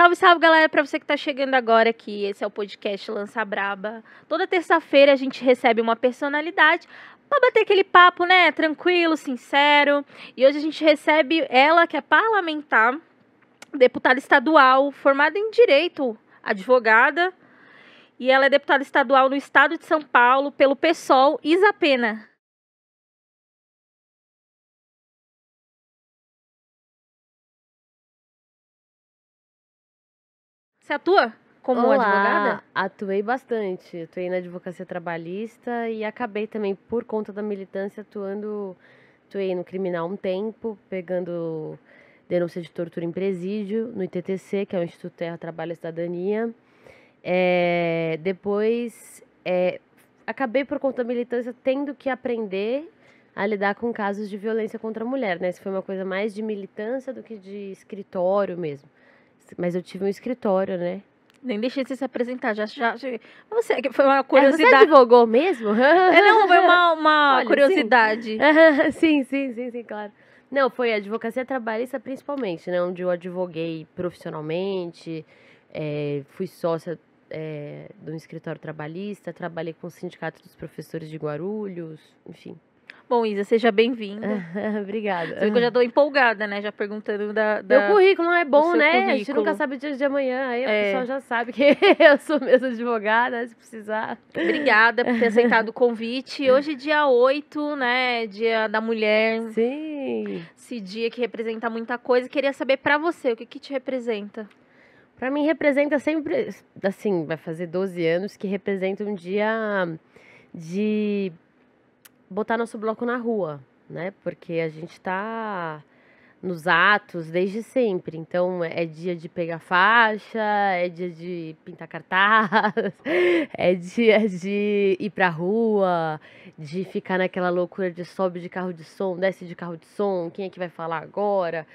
Salve, salve, galera, para você que tá chegando agora aqui. Esse é o podcast Lança Braba. Toda terça-feira a gente recebe uma personalidade para bater aquele papo, né, tranquilo, sincero. E hoje a gente recebe ela, que é parlamentar, deputada estadual, formada em Direito, advogada. E ela é deputada estadual no estado de São Paulo pelo PSOL, Isa Pena. Você atua como advogada? Atuei bastante. Atuei na advocacia trabalhista e acabei também, por conta da militância, atuei no criminal um tempo, pegando denúncia de tortura em presídio, no ITTC, que é o Instituto Terra, Trabalho e Cidadania. Depois, acabei, por conta da militância, tendo que aprender a lidar com casos de violência contra a mulher, né? Isso foi uma coisa mais de militância do que de escritório mesmo. Mas eu tive um escritório, né? Nem deixei você se apresentar, já. Você, foi uma Você curiosidade. advogou mesmo? Não, foi uma Olha, curiosidade. Sim, claro. Não, foi a advocacia trabalhista principalmente, né? Onde eu advoguei profissionalmente, fui sócia de um escritório trabalhista, trabalhei com o Sindicato dos Professores de Guarulhos, enfim. Bom, Isa, seja bem-vinda. Obrigada. Você vê que eu já tô empolgada, né? Já perguntando Meu currículo não é bom, né? currículo. A gente nunca sabe o dia de amanhã. Aí a pessoa já sabe que eu sou mesmo advogada, se precisar. Obrigada por ter aceitado o convite. Hoje, dia 8, né? Dia da Mulher. Sim. Esse dia que representa muita coisa. Queria saber pra você, o que te representa? Pra mim, representa sempre, assim, vai fazer 12 anos, que representa um dia de botar nosso bloco na rua, né? Porque a gente tá nos atos desde sempre. Então, é dia de pegar faixa, é dia de pintar cartaz, é dia de ir pra rua, de ficar naquela loucura de sobe de carro de som, desce de carro de som, quem é que vai falar agora,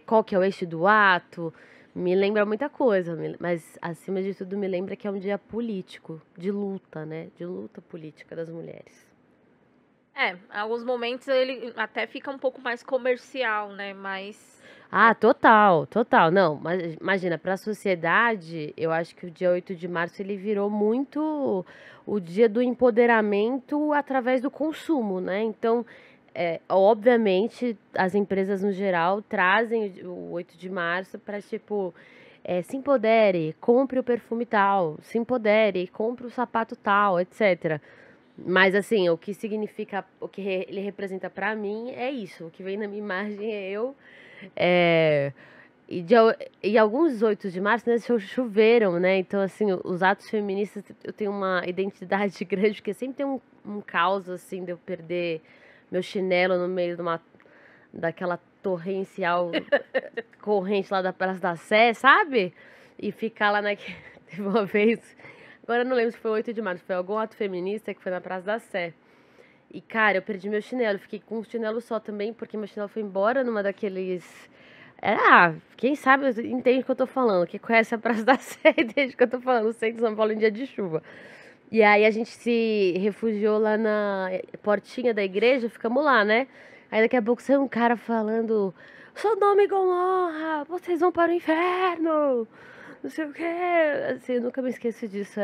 qual que é o eixo do ato. Me lembra muita coisa, mas acima de tudo me lembra que é um dia político, de luta, né? De luta política das mulheres. Em alguns momentos ele até fica um pouco mais comercial, né? Mas... Total. Não, mas imagina, para a sociedade, eu acho que o dia 8 de março ele virou muito o dia do empoderamento através do consumo, né? Então, obviamente, as empresas no geral trazem o 8 de março para, tipo, se empodere, compre o perfume tal, se empodere, compre o sapato tal, etc. Mas assim, o que significa, o que ele representa pra mim é isso. O que vem na minha imagem é eu. É, e alguns 8 de março, né, choveram, né? Então, assim, os atos feministas, eu tenho uma identidade grande, porque sempre tem um caos, assim, de eu perder meu chinelo no meio daquela torrencial corrente lá da Praça da Sé, sabe? E ficar lá naquele... Teve uma vez... Agora eu não lembro se foi 8 de março, foi algum ato feminista que foi na Praça da Sé. E, cara, eu perdi meu chinelo. Fiquei com um chinelo só também, porque meu chinelo foi embora numa daqueles... quem sabe entende o que eu tô falando. Quem conhece a Praça da Sé entende o que eu tô falando. O centro de São Paulo em dia de chuva. E aí a gente se refugiou lá na portinha da igreja, ficamos lá, né? Aí daqui a pouco saiu um cara falando: Sodoma e Gomorra, vocês vão para o inferno! Não sei o quê. Assim, eu nunca me esqueço disso.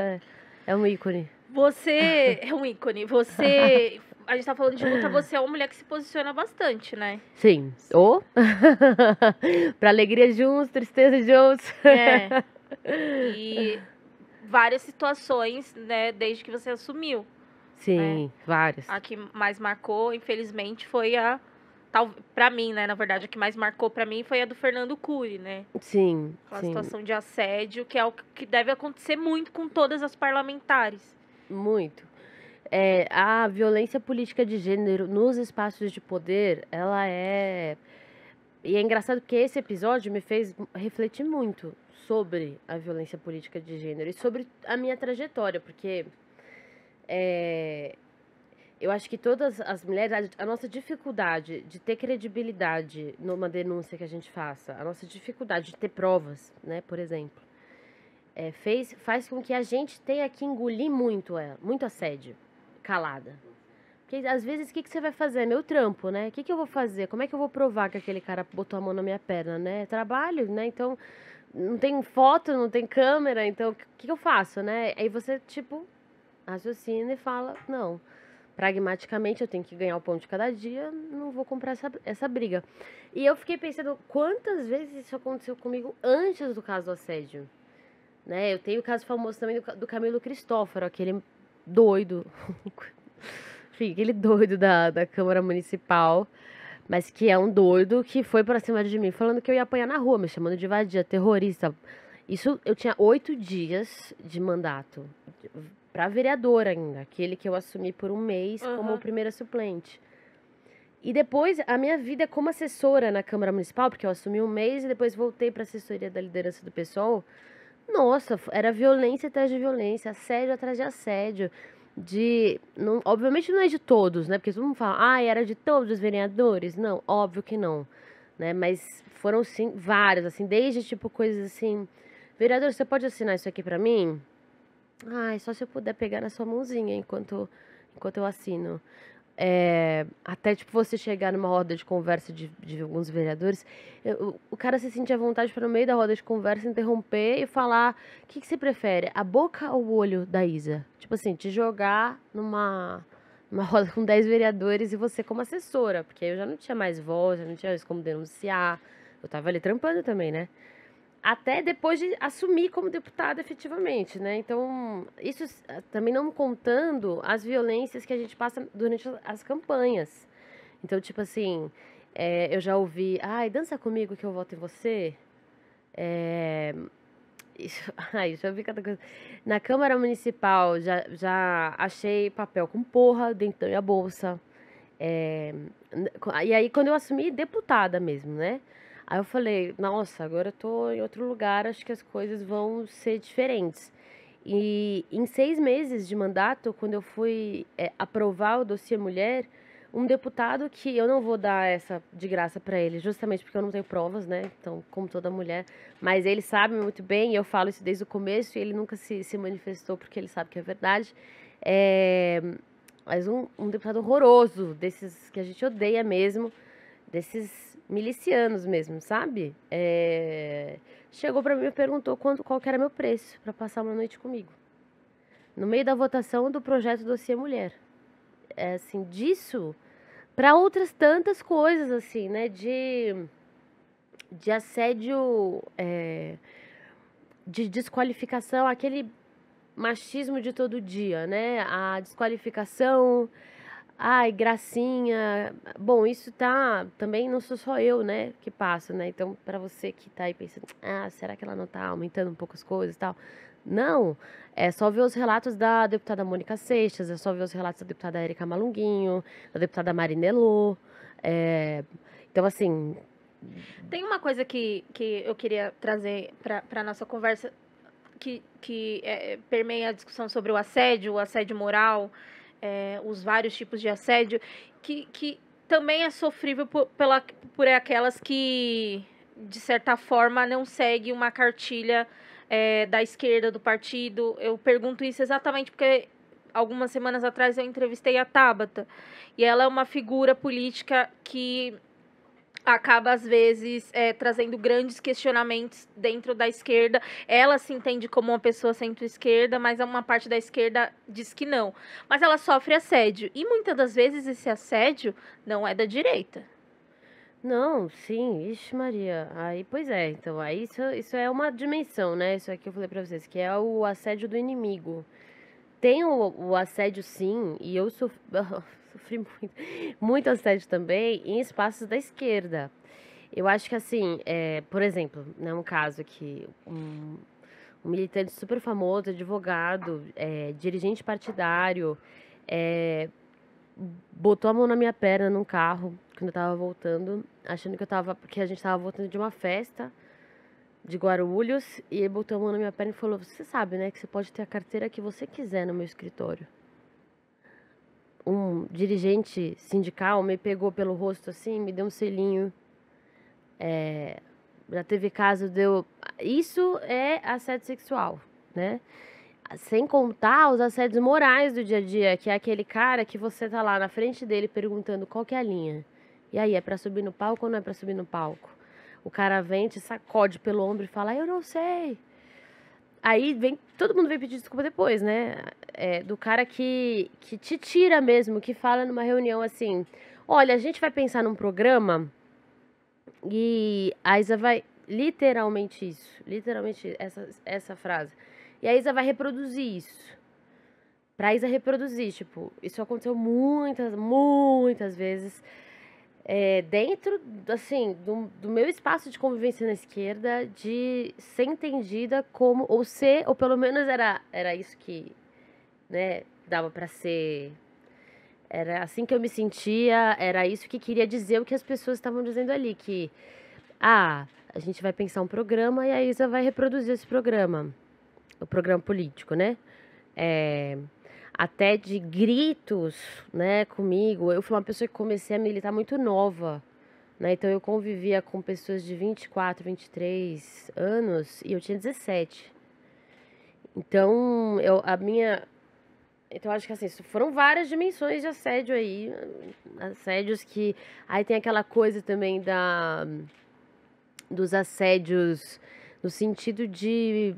É um ícone. Você é um ícone. Você... A gente tá falando de luta, você é uma mulher que se posiciona bastante, né? Sim. Pra alegria de uns, tristeza de outros. E várias situações, né, desde que você assumiu. Sim, várias. A que mais marcou, infelizmente, foi pra mim, né, na verdade, a que mais marcou pra mim foi a do Fernando Cury, né? Sim, Aquela sim. situação de assédio, que é o que deve acontecer muito com todas as parlamentares. Muito. A violência política de gênero nos espaços de poder, ela é... E é engraçado porque esse episódio me fez refletir muito sobre a violência política de gênero e sobre a minha trajetória, porque eu acho que todas as mulheres, a nossa dificuldade de ter credibilidade numa denúncia que a gente faça, a nossa dificuldade de ter provas, né, por exemplo, faz com que a gente tenha que engolir muito assédio, calada. Porque às vezes o que você vai fazer? É meu trampo, né? O que eu vou fazer? Como é que eu vou provar que aquele cara botou a mão na minha perna, né? Trabalho, né? Então não tem foto, não tem câmera, então o que eu faço, né? Aí você, tipo, raciocina e fala, não, pragmaticamente eu tenho que ganhar o pão de cada dia, não vou comprar essa briga. E eu fiquei pensando quantas vezes isso aconteceu comigo antes do caso do assédio, né? Eu tenho o caso famoso também do Camilo Cristófaro, aquele doido, enfim, aquele doido da Câmara Municipal, mas que é um doido que foi pra cima de mim falando que eu ia apanhar na rua, me chamando de vadia, terrorista. Isso eu tinha 8 dias de mandato pra vereador ainda, aquele que eu assumi por um mês como primeira suplente. E depois a minha vida como assessora na Câmara Municipal, porque eu assumi um mês e depois voltei pra assessoria da liderança do PSOL. Nossa, era violência atrás de violência, assédio atrás de assédio. Não, obviamente não é de todos, né? Porque todo mundo fala, ah, era de todos os vereadores. Não, óbvio que não, né? Mas foram, sim, vários, assim, desde, tipo, coisas assim... Vereador, você pode assinar isso aqui pra mim? Ai, só se eu puder pegar na sua mãozinha enquanto eu assino. Até, tipo, você chegar numa roda de conversa de alguns vereadores, o cara se sentia à vontade para no meio da roda de conversa interromper e falar: o que você prefere, a boca ou o olho da Isa? Tipo assim, te jogar numa roda com 10 vereadores e você como assessora, porque aí eu já não tinha mais voz, já não tinha mais como denunciar, eu tava ali trampando também, né? Até depois de assumir como deputada efetivamente, né? Então, isso também não contando as violências que a gente passa durante as campanhas. Então, tipo assim, eu já ouvi, ai, dança comigo que eu voto em você. Já ouvi cada coisa. Na Câmara Municipal, já achei papel com porra dentro da minha bolsa. E aí, quando eu assumi deputada mesmo, né? Aí eu falei, nossa, agora eu tô em outro lugar, acho que as coisas vão ser diferentes. E em 6 meses de mandato, quando eu fui aprovar o dossiê mulher, um deputado que eu não vou dar essa de graça para ele, justamente porque eu não tenho provas, né? Então, como toda mulher, mas ele sabe muito bem, e eu falo isso desde o começo, e ele nunca se manifestou porque ele sabe que é verdade. Mas um deputado horroroso, desses que a gente odeia mesmo, desses milicianos mesmo, sabe? Chegou pra mim e perguntou qual que era meu preço pra passar uma noite comigo. No meio da votação do projeto Dossiê Mulher. Assim, disso pra outras tantas coisas, assim, né? De assédio, de desqualificação, aquele machismo de todo dia, né? A desqualificação... Ai, gracinha. Bom, isso tá. Também não sou só eu, né, que passo, né? Então, pra você que tá aí pensando, será que ela não tá aumentando um pouco as coisas e tal? Não. É só ver os relatos da deputada Mônica Seixas, é só ver os relatos da deputada Érica Malunguinho, da deputada Marinello. Então, assim. Tem uma coisa que eu queria trazer pra nossa conversa que permeia a discussão sobre o assédio moral. Os vários tipos de assédio, que também é sofrível por aquelas que, de certa forma, não seguem uma cartilha da esquerda do partido. Eu pergunto isso exatamente porque algumas semanas atrás eu entrevistei a Tabata, e ela é uma figura política que acaba, às vezes, trazendo grandes questionamentos dentro da esquerda. Ela se entende como uma pessoa centro-esquerda, mas uma parte da esquerda diz que não. Mas ela sofre assédio. E muitas das vezes esse assédio não é da direita. Não, sim, ixi Maria. Aí, pois é, então, aí isso é uma dimensão, né? Isso aqui eu falei pra vocês, que é o assédio do inimigo. Tem o assédio, sim, e eu sofri muito assédio também em espaços da esquerda. Eu acho que, assim, por exemplo, né, um caso aqui, um militante super famoso, advogado, dirigente partidário, botou a mão na minha perna num carro quando eu tava voltando, achando que a gente tava voltando de uma festa de Guarulhos, e ele botou a mão na minha perna e falou: você sabe, né, que você pode ter a carteira que você quiser no meu escritório. Um dirigente sindical me pegou pelo rosto assim, me deu um selinho. Já teve caso Isso é assédio sexual, né? Sem contar os assédios morais do dia a dia, que é aquele cara que você tá lá na frente dele perguntando qual que é a linha. E aí, é pra subir no palco ou não é pra subir no palco? o cara vem, te sacode pelo ombro e fala, eu não sei. Aí todo mundo vem pedir desculpa depois, né? Do cara que te tira mesmo, que fala numa reunião assim, olha, a gente vai pensar num programa e a Isa vai, literalmente essa frase, e a Isa vai reproduzir isso. Pra Isa reproduzir, tipo, isso aconteceu muitas vezes, dentro, assim, do meu espaço de convivência na esquerda, de ser entendida como, ou pelo menos era isso que, né, dava pra ser, era assim que eu me sentia, era isso que queria dizer o que as pessoas estavam dizendo ali, que, a gente vai pensar um programa e a Isa vai reproduzir esse programa, o programa político, né? É, até de gritos, né, comigo. Eu fui uma pessoa que comecei a militar muito nova, né? Então eu convivia com pessoas de 24, 23 anos e eu tinha 17. Então, então acho que assim, foram várias dimensões de assédio aí, assédios que aí tem aquela coisa também dos assédios no sentido de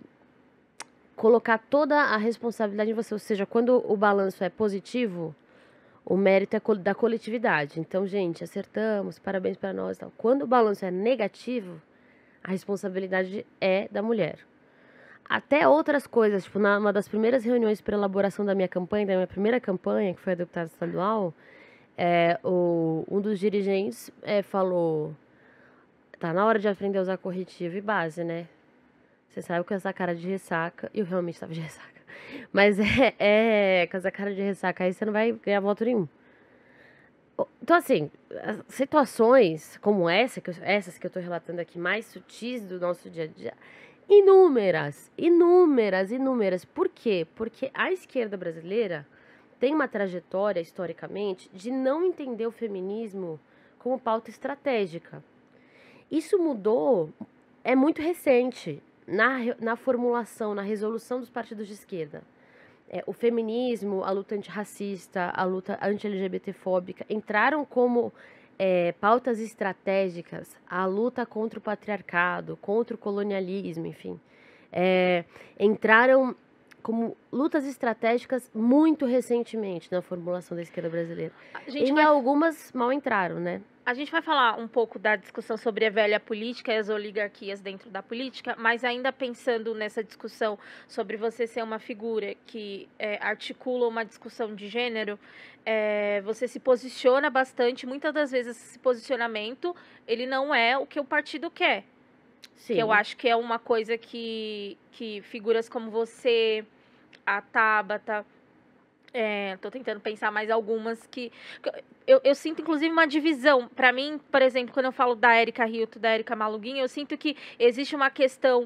colocar toda a responsabilidade em você, ou seja, quando o balanço é positivo, o mérito é da coletividade. Então, gente, acertamos, parabéns para nós e tal. Quando o balanço é negativo, a responsabilidade é da mulher. Até outras coisas, tipo, numa das primeiras reuniões para elaboração da minha primeira campanha, que foi a deputada estadual, um dos dirigentes falou, tá na hora de aprender a usar corretivo e base, né? Você saiu com essa cara de ressaca, e eu realmente estava de ressaca. Mas com essa cara de ressaca aí você não vai ganhar voto nenhum. Então, assim, situações como essas que eu tô relatando aqui, mais sutis do nosso dia a dia, inúmeras. Por quê? Porque a esquerda brasileira tem uma trajetória, historicamente, de não entender o feminismo como pauta estratégica. Isso mudou, é muito recente, na formulação, na resolução dos partidos de esquerda. O feminismo, a luta antirracista, a luta anti-LGBTfóbica entraram como pautas estratégicas, a luta contra o patriarcado, contra o colonialismo, enfim. Entraram como lutas estratégicas muito recentemente na formulação da esquerda brasileira. Algumas mal entraram, né? A gente vai falar um pouco da discussão sobre a velha política e as oligarquias dentro da política, mas ainda pensando nessa discussão sobre você ser uma figura que articula uma discussão de gênero, você se posiciona bastante. Muitas das vezes esse posicionamento, ele não é o que o partido quer. Sim. Que eu acho que é uma coisa que figuras como você, a Tabata... tô tentando pensar mais algumas que... Eu sinto, inclusive, uma divisão. Para mim, por exemplo, quando eu falo da Érica Hilton, da Érica Maluguinho, eu sinto que existe uma questão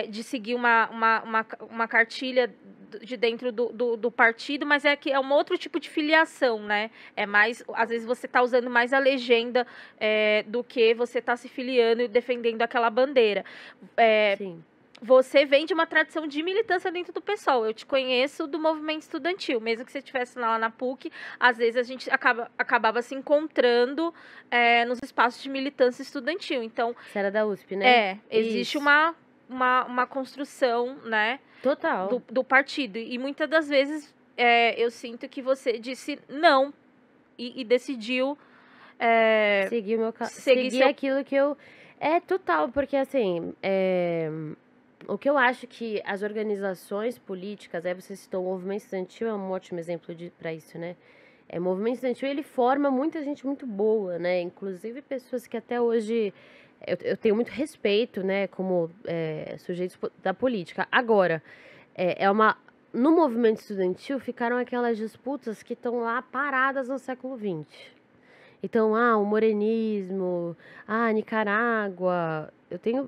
de seguir uma cartilha de dentro do partido, mas que é um outro tipo de filiação, né? É mais... Às vezes você está usando mais a legenda do que você está se filiando e defendendo aquela bandeira. Sim. Você vem de uma tradição de militância dentro do PSOL. Eu te conheço do movimento estudantil. Mesmo que você estivesse lá na PUC, às vezes a gente acabava se encontrando nos espaços de militância estudantil. Então, você era da USP, né? Existe uma construção, né? Total. Do partido. E muitas das vezes eu sinto que você disse não e decidiu seguir aquilo que eu... total, porque assim... O que eu acho que as organizações políticas, aí você citou o movimento estudantil, é um ótimo exemplo para isso, né? O movimento estudantil, ele forma muita gente muito boa, né? Inclusive pessoas que até hoje eu tenho muito respeito, né? Como sujeitos da política. Agora, no movimento estudantil ficaram aquelas disputas que estão lá paradas no século XX. Então, o morenismo, Nicarágua. Tem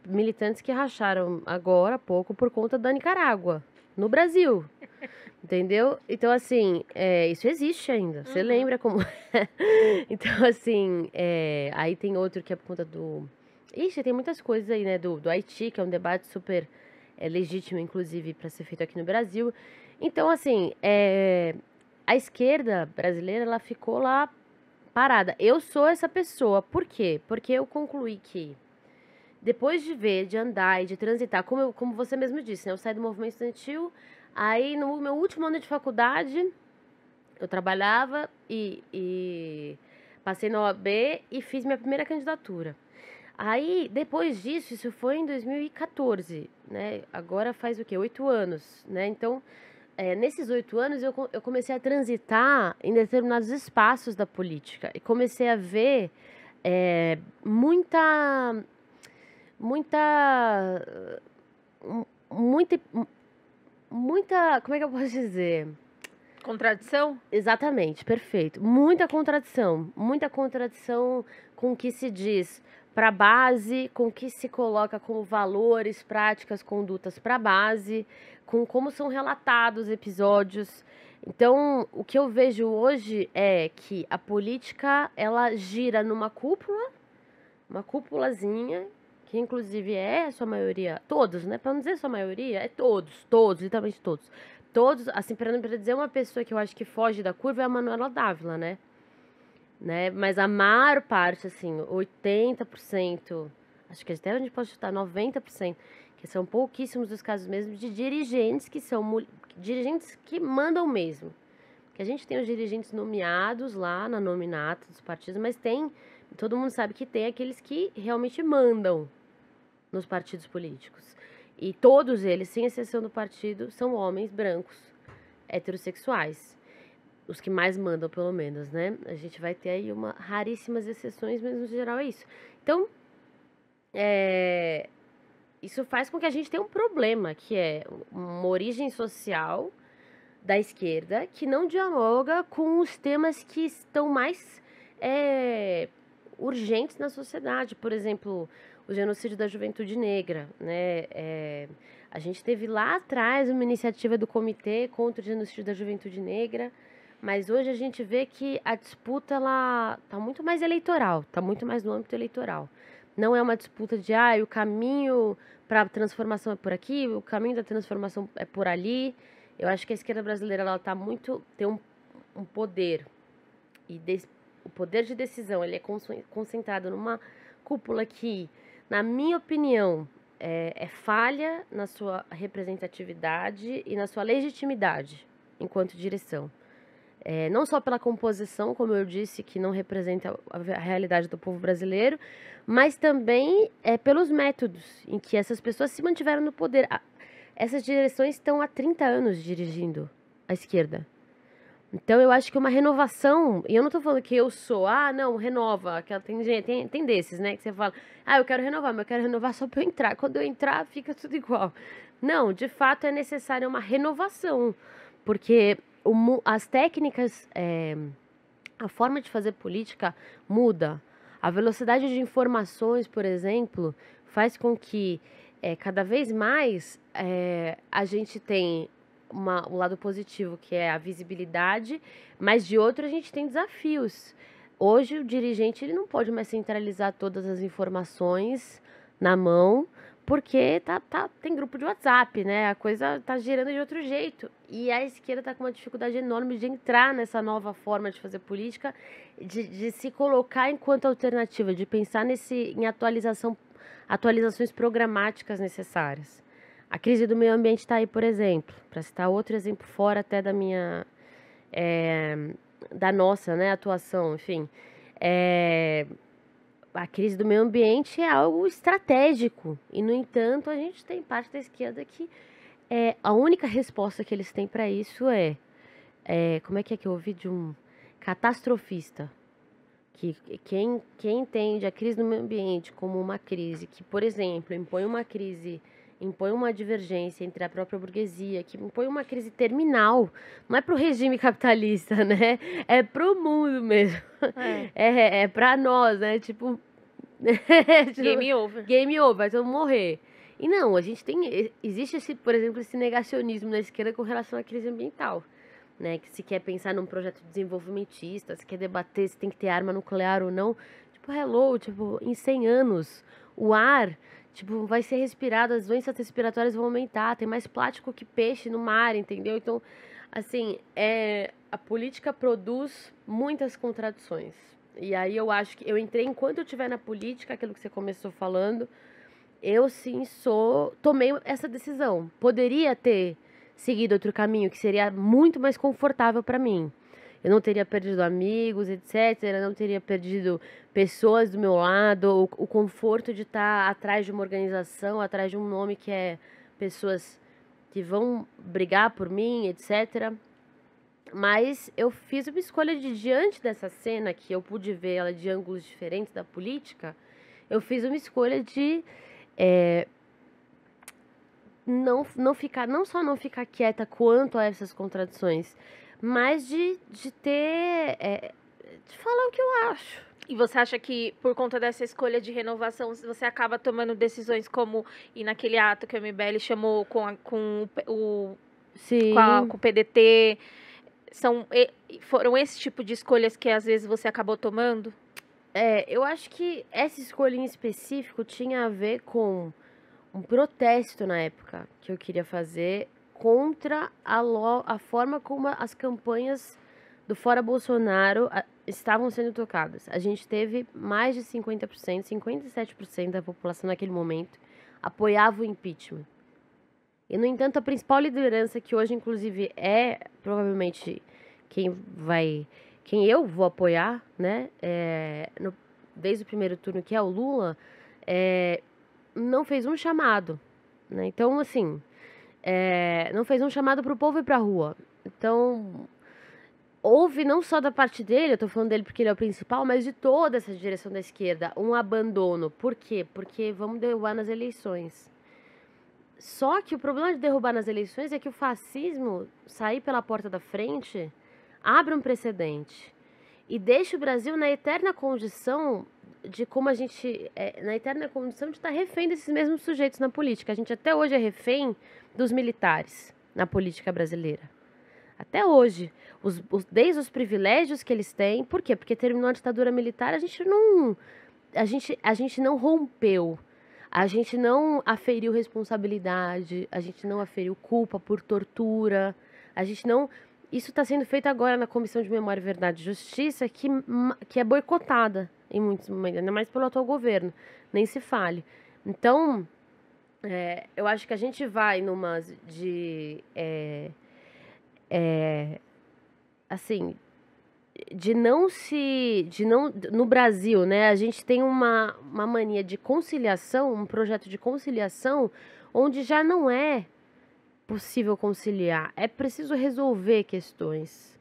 militantes que racharam agora há pouco por conta da Nicarágua, no Brasil. Entendeu? Então, assim, isso existe ainda. Você lembra como... Então, assim, aí tem outro que é por conta do... Ixi, tem muitas coisas aí, né? Do Haiti, que é um debate super legítimo, inclusive, para ser feito aqui no Brasil. Então, assim, a esquerda brasileira, ela ficou lá parada. Eu sou essa pessoa. Por quê? Porque eu concluí que depois de ver, de andar e de transitar, como você mesmo disse, né? Eu saí do movimento estudantil, aí no meu último ano de faculdade, eu trabalhava e passei na OAB e fiz minha primeira candidatura. Aí, depois disso, isso foi em 2014, né? Agora faz o quê? 8 anos, né? Então, nesses 8 anos, eu comecei a transitar em determinados espaços da política e comecei a ver muita, muita, muita, muita, como é que eu posso dizer? Contradição? Exatamente, perfeito. Muita contradição com o que se diz para a base, com o que se coloca como valores, práticas, condutas para a base, com como são relatados episódios. Então, o que eu vejo hoje é que a política, ela gira numa cúpula, uma cúpulazinha, que inclusive é a sua maioria, todos, né? Para não dizer sua maioria, é todos, literalmente todos. Todos, assim, para dizer uma pessoa que eu acho que foge da curva é a Manuela Dávila, né? Mas a maior parte, assim, 80%, acho que até a gente pode chutar 90%, que são pouquíssimos os casos mesmo de dirigentes que são dirigentes que mandam mesmo. Que a gente tem os dirigentes nomeados lá na nominata dos partidos, mas todo mundo sabe que tem aqueles que realmente mandam nos partidos políticos. E todos eles, sem exceção do partido, são homens brancos, heterossexuais. Os que mais mandam, pelo menos, né? A gente vai ter aí raríssimas exceções, mas no geral é isso. Então, isso faz com que a gente tenha um problema, que é uma origem social da esquerda que não dialoga com os temas que estão mais urgentes na sociedade. Por exemplo, o genocídio da juventude negra, né? A gente teve lá atrás uma iniciativa do Comitê contra o Genocídio da Juventude Negra, mas hoje a gente vê que a disputa ela tá muito mais eleitoral, tá muito mais no âmbito eleitoral. Não é uma disputa de o caminho para a transformação é por aqui, o caminho da transformação é por ali. Eu acho que a esquerda brasileira ela tem um poder o poder de decisão ele é concentrado numa cúpula que, na minha opinião, é falha na sua representatividade e na sua legitimidade enquanto direção. Não só pela composição, como eu disse, que não representa a realidade do povo brasileiro, mas também pelos métodos em que essas pessoas se mantiveram no poder. Essas direções estão há 30 anos dirigindo a esquerda. Então, eu acho que uma renovação, e eu não tô falando que eu sou, não, renova, que tem desses, né, que você fala, eu quero renovar, mas eu quero renovar só pra eu entrar. Quando eu entrar, fica tudo igual. Não, de fato é necessária uma renovação, porque as técnicas, a forma de fazer política muda. A velocidade de informações, por exemplo, faz com que cada vez mais a gente tem um lado positivo, que é a visibilidade, mas de outro a gente tem desafios. Hoje o dirigente ele não pode mais centralizar todas as informações na mão, porque tem grupo de WhatsApp, né? A coisa tá girando de outro jeito. E a esquerda tá com uma dificuldade enorme de entrar nessa nova forma de fazer política, de se colocar enquanto alternativa, de pensar em atualizações programáticas necessárias. A crise do meio ambiente está aí, por exemplo, para citar outro exemplo fora até da nossa, né, atuação, enfim. A crise do meio ambiente é algo estratégico e, no entanto, a gente tem parte da esquerda que a única resposta que eles têm para isso como é que eu ouvi de um catastrofista, que quem entende a crise do meio ambiente como uma crise que, por exemplo, impõe uma divergência entre a própria burguesia, que impõe uma crise terminal. Não é para o regime capitalista, né? É para o mundo mesmo. É para nós, né? Tipo... Game over. Game over, vai todo mundo morrer. E não, existe, por exemplo, esse negacionismo na esquerda com relação à crise ambiental. Né? Que se quer pensar num projeto desenvolvimentista, se quer debater se tem que ter arma nuclear ou não. Tipo, em 100 anos, o ar... vai ser respirado, as doenças respiratórias vão aumentar, tem mais plástico que peixe no mar, entendeu? Então, assim, a política produz muitas contradições. E aí eu acho que eu entrei, enquanto eu estiver na política, aquilo que você começou falando, eu sim tomei essa decisão. Poderia ter seguido outro caminho que seria muito mais confortável para mim. Eu não teria perdido amigos, etc. Eu não teria perdido pessoas do meu lado, o conforto de estar atrás de uma organização, atrás de um nome que é pessoas que vão brigar por mim, etc. Mas eu fiz uma escolha diante dessa cena, que eu pude ver ela de ângulos diferentes da política, eu fiz uma escolha de não só não ficar quieta quanto a essas contradições, mas de ter, de falar o que eu acho. E você acha que, por conta dessa escolha de renovação, você acaba tomando decisões como ir naquele ato que o MBL chamou com o PDT? Foram esse tipo de escolhas que às vezes você acabou tomando? Eu acho que essa escolha em específico tinha a ver com um protesto na época que eu queria fazer contra a forma como as campanhas do Fora Bolsonaro estavam sendo tocadas. A gente teve mais de 50%, 57% da população naquele momento apoiava o impeachment. E, no entanto, a principal liderança, que hoje, inclusive, é provavelmente quem eu vou apoiar, né, desde o primeiro turno, que é o Lula, não fez um chamado, né? Então, assim, não fez um chamado para o povo ir para a rua. Então, houve não só da parte dele, eu tô falando dele porque ele é o principal, mas de toda essa direção da esquerda, um abandono. Por quê? Porque vamos derrubar nas eleições. Só que o problema de derrubar nas eleições é que o fascismo sair pela porta da frente abre um precedente e deixa o Brasil na eterna condição de como a gente... na eterna condição de estar refém desses mesmos sujeitos na política. A gente até hoje é refém dos militares na política brasileira. Até hoje. Desde os privilégios que eles têm. Por quê? Porque terminou a ditadura militar, a gente não rompeu. A gente não aferiu responsabilidade, a gente não aferiu culpa por tortura, a gente não... Isso está sendo feito agora na Comissão de Memória, Verdade e Justiça, que é boicotada em muitos momentos, ainda mais pelo atual governo, nem se fale. Então, eu acho que a gente vai numas de... assim... no Brasil, né, a gente tem uma mania de conciliação, um projeto de conciliação, onde já não é possível conciliar, é preciso resolver questões,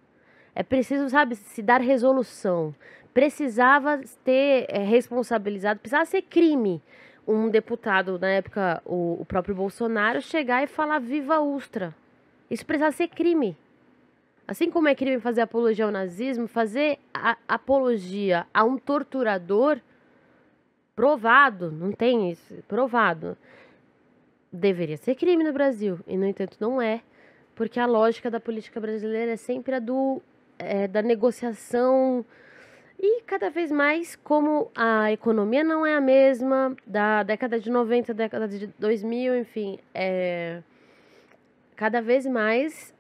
é preciso, sabe, se dar resolução, precisava ter responsabilizado, precisava ser crime um deputado, na época, o próprio Bolsonaro, chegar e falar viva Ustra, isso precisava ser crime. Assim como é crime fazer apologia ao nazismo, fazer apologia a um torturador, provado, não tem isso, provado, deveria ser crime no Brasil. E, no entanto, não é, porque a lógica da política brasileira é sempre a da negociação. E cada vez mais, como a economia não é a mesma da década de 90, década de 2000, enfim, cada vez mais...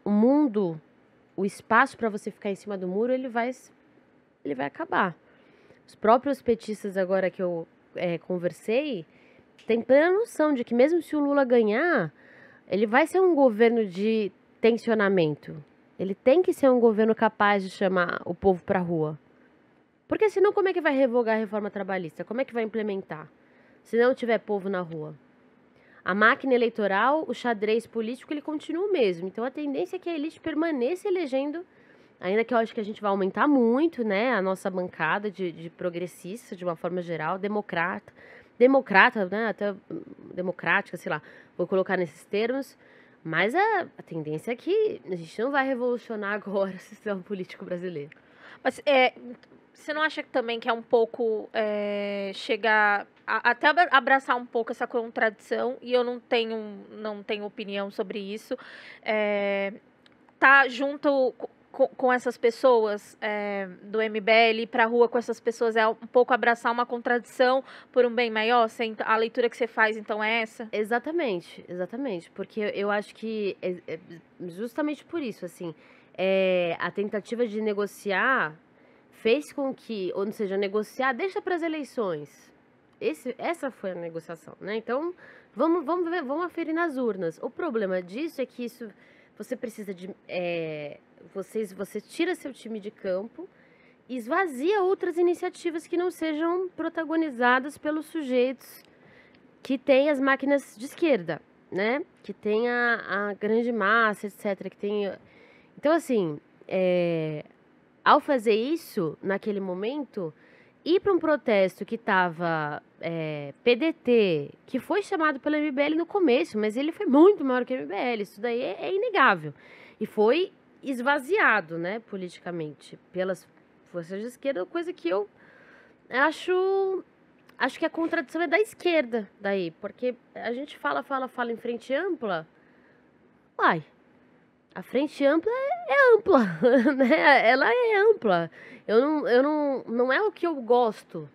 o mundo, o espaço para você ficar em cima do muro, ele vai acabar. Os próprios petistas, agora que eu conversei, têm plena noção de que mesmo se o Lula ganhar, ele vai ser um governo de tensionamento. Ele tem que ser um governo capaz de chamar o povo para a rua. Porque senão como é que vai revogar a reforma trabalhista? Como é que vai implementar? Se não tiver povo na rua. A máquina eleitoral, o xadrez político, ele continua o mesmo. Então, a tendência é que a elite permaneça elegendo, ainda que eu acho que a gente vai aumentar muito, né, a nossa bancada de progressistas, de uma forma geral, democrata, né, até democrática, sei lá, vou colocar nesses termos, mas a tendência é que a gente não vai revolucionar agora o sistema político brasileiro. Mas você não acha que também que é um pouco chegar até abraçar um pouco essa contradição, e eu não tenho opinião sobre isso, tá junto com essas pessoas do MBL, ir pra rua com essas pessoas, é um pouco abraçar uma contradição por um bem maior? A leitura que você faz, então, é essa? Exatamente, porque eu acho que justamente por isso, assim, a tentativa de negociar fez com que, ou seja, negociar deixa para as eleições. Essa foi a negociação, né? Então, vamos aferir nas urnas. O problema disso é que isso, você precisa de... você tira seu time de campo e esvazia outras iniciativas que não sejam protagonizadas pelos sujeitos que têm as máquinas de esquerda, né? Que tem a grande massa, etc. Que tem... Então, assim, ao fazer isso, naquele momento, ir para um protesto que estava PDT, que foi chamado pela MBL no começo, mas ele foi muito maior que a MBL, isso daí é inegável. E foi esvaziado, né, politicamente, pelas forças de esquerda, coisa que eu acho que a contradição é da esquerda daí, porque a gente fala em frente ampla, uai, a frente ampla é ampla, né? Ela é ampla. Não é o que eu gosto,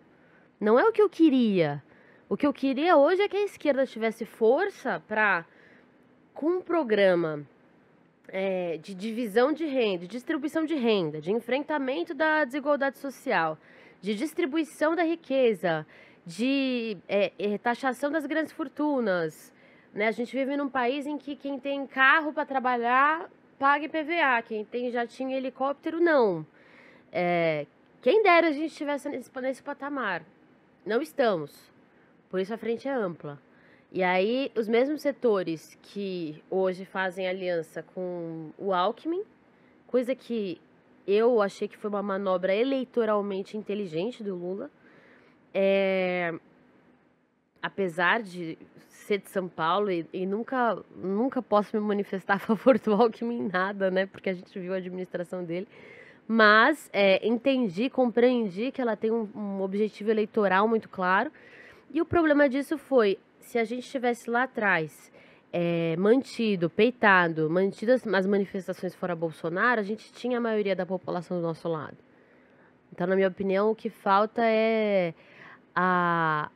não é o que eu queria. O que eu queria hoje é que a esquerda tivesse força para, com um programa de divisão de renda, de distribuição de renda, de enfrentamento da desigualdade social, de distribuição da riqueza, de taxação das grandes fortunas, né? A gente vive num país em que quem tem carro para trabalhar paga IPVA, quem tem jatinho e helicóptero não. Quem dera a gente estivesse nesse patamar. Não estamos. Por isso a frente é ampla. E aí os mesmos setores que hoje fazem aliança com o Alckmin, coisa que eu achei que foi uma manobra eleitoralmente inteligente do Lula, apesar de ser de São Paulo e nunca posso me manifestar a favor do Alckmin em nada, né? Porque a gente viu a administração dele. Mas compreendi que ela tem um objetivo eleitoral muito claro. E o problema disso foi, se a gente estivesse lá atrás mantido as manifestações fora Bolsonaro, a gente tinha a maioria da população do nosso lado. Então, na minha opinião, o que falta é a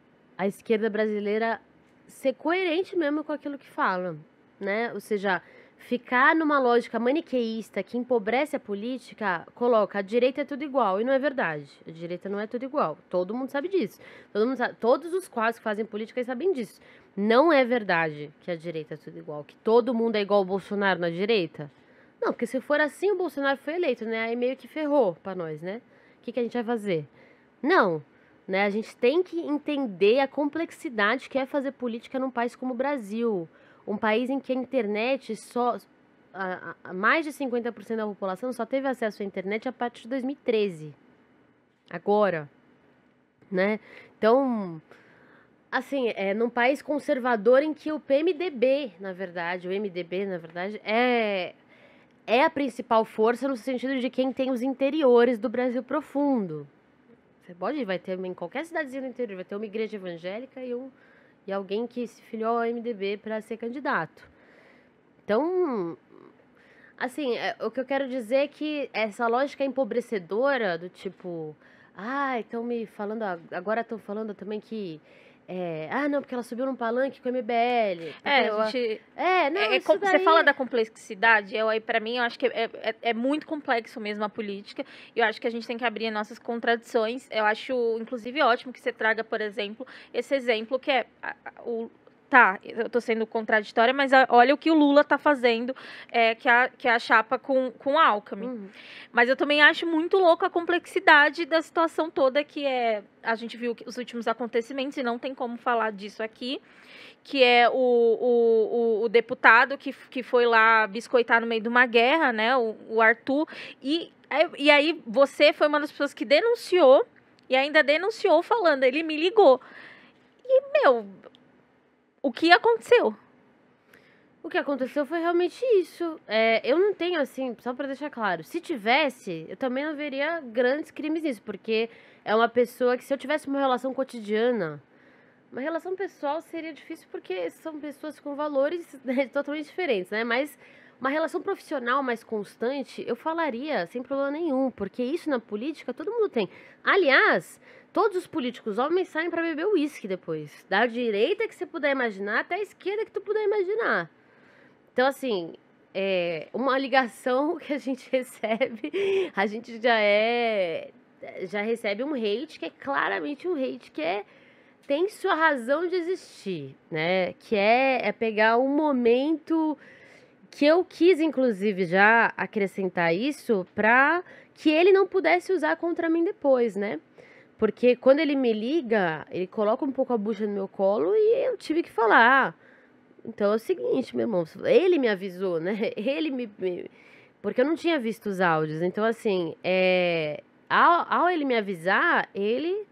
esquerda brasileira ser coerente mesmo com aquilo que fala, né? Ou seja, ficar numa lógica maniqueísta que empobrece a política, coloca a direita é tudo igual, e não é verdade. A direita não é tudo igual. Todo mundo sabe disso. Todos os quadros que fazem política sabem disso. Não é verdade que a direita é tudo igual, que todo mundo é igual ao Bolsonaro na direita. Não, porque se for assim, o Bolsonaro foi eleito, né? Aí meio que ferrou pra nós, né? O que a gente vai fazer? Não, né? A gente tem que entender a complexidade que é fazer política num país como o Brasil. Um país em que a internet mais de 50% da população só teve acesso à internet a partir de 2013. Agora, né? Então, assim, num país conservador em que o PMDB, na verdade, o MDB, na verdade, é a principal força no sentido de quem tem os interiores do Brasil profundo. Você vai ter em qualquer cidadezinha do interior, vai ter uma igreja evangélica e alguém que se filiou ao MDB para ser candidato. Então, assim, o que eu quero dizer é que essa lógica empobrecedora do tipo, estão me falando, agora estão falando também que não, porque ela subiu num palanque com o MBL. Como você fala da complexidade, para mim, eu acho que é muito complexo mesmo a política. Eu acho que a gente tem que abrir nossas contradições. Eu acho, inclusive, ótimo que você traga, por exemplo, esse exemplo que eu tô sendo contraditória, mas olha o que o Lula tá fazendo, que é a chapa com o Alckmin. Uhum. Mas eu também acho muito louco a complexidade da situação toda, a gente viu os últimos acontecimentos, e não tem como falar disso aqui, que é o deputado que foi lá biscoitar no meio de uma guerra, né, o Arthur, e aí você foi uma das pessoas que denunciou, e ainda denunciou falando, ele me ligou. E, o que aconteceu? O que aconteceu foi realmente isso. Eu não tenho, assim, só para deixar claro, se tivesse, eu também não veria grandes crimes nisso, porque é uma pessoa que, se eu tivesse uma relação cotidiana, uma relação pessoal seria difícil porque são pessoas com valores, né, totalmente diferentes, né? Mas uma relação profissional mais constante, eu falaria sem problema nenhum, porque isso na política todo mundo tem. Aliás, todos os políticos homens saem para beber uísque depois. Da direita que você puder imaginar até a esquerda que tu puder imaginar. Então, assim, uma ligação que a gente recebe, a gente já recebe um hate que é claramente um hate que é tem sua razão de existir, né? Que é pegar um momento que eu quis, inclusive, já acrescentar isso para que ele não pudesse usar contra mim depois, né? Porque quando ele me liga, ele coloca um pouco a bucha no meu colo e eu tive que falar. Então é o seguinte, meu irmão, ele me avisou, né? Ele porque eu não tinha visto os áudios. Então, assim, ao ele me avisar, ele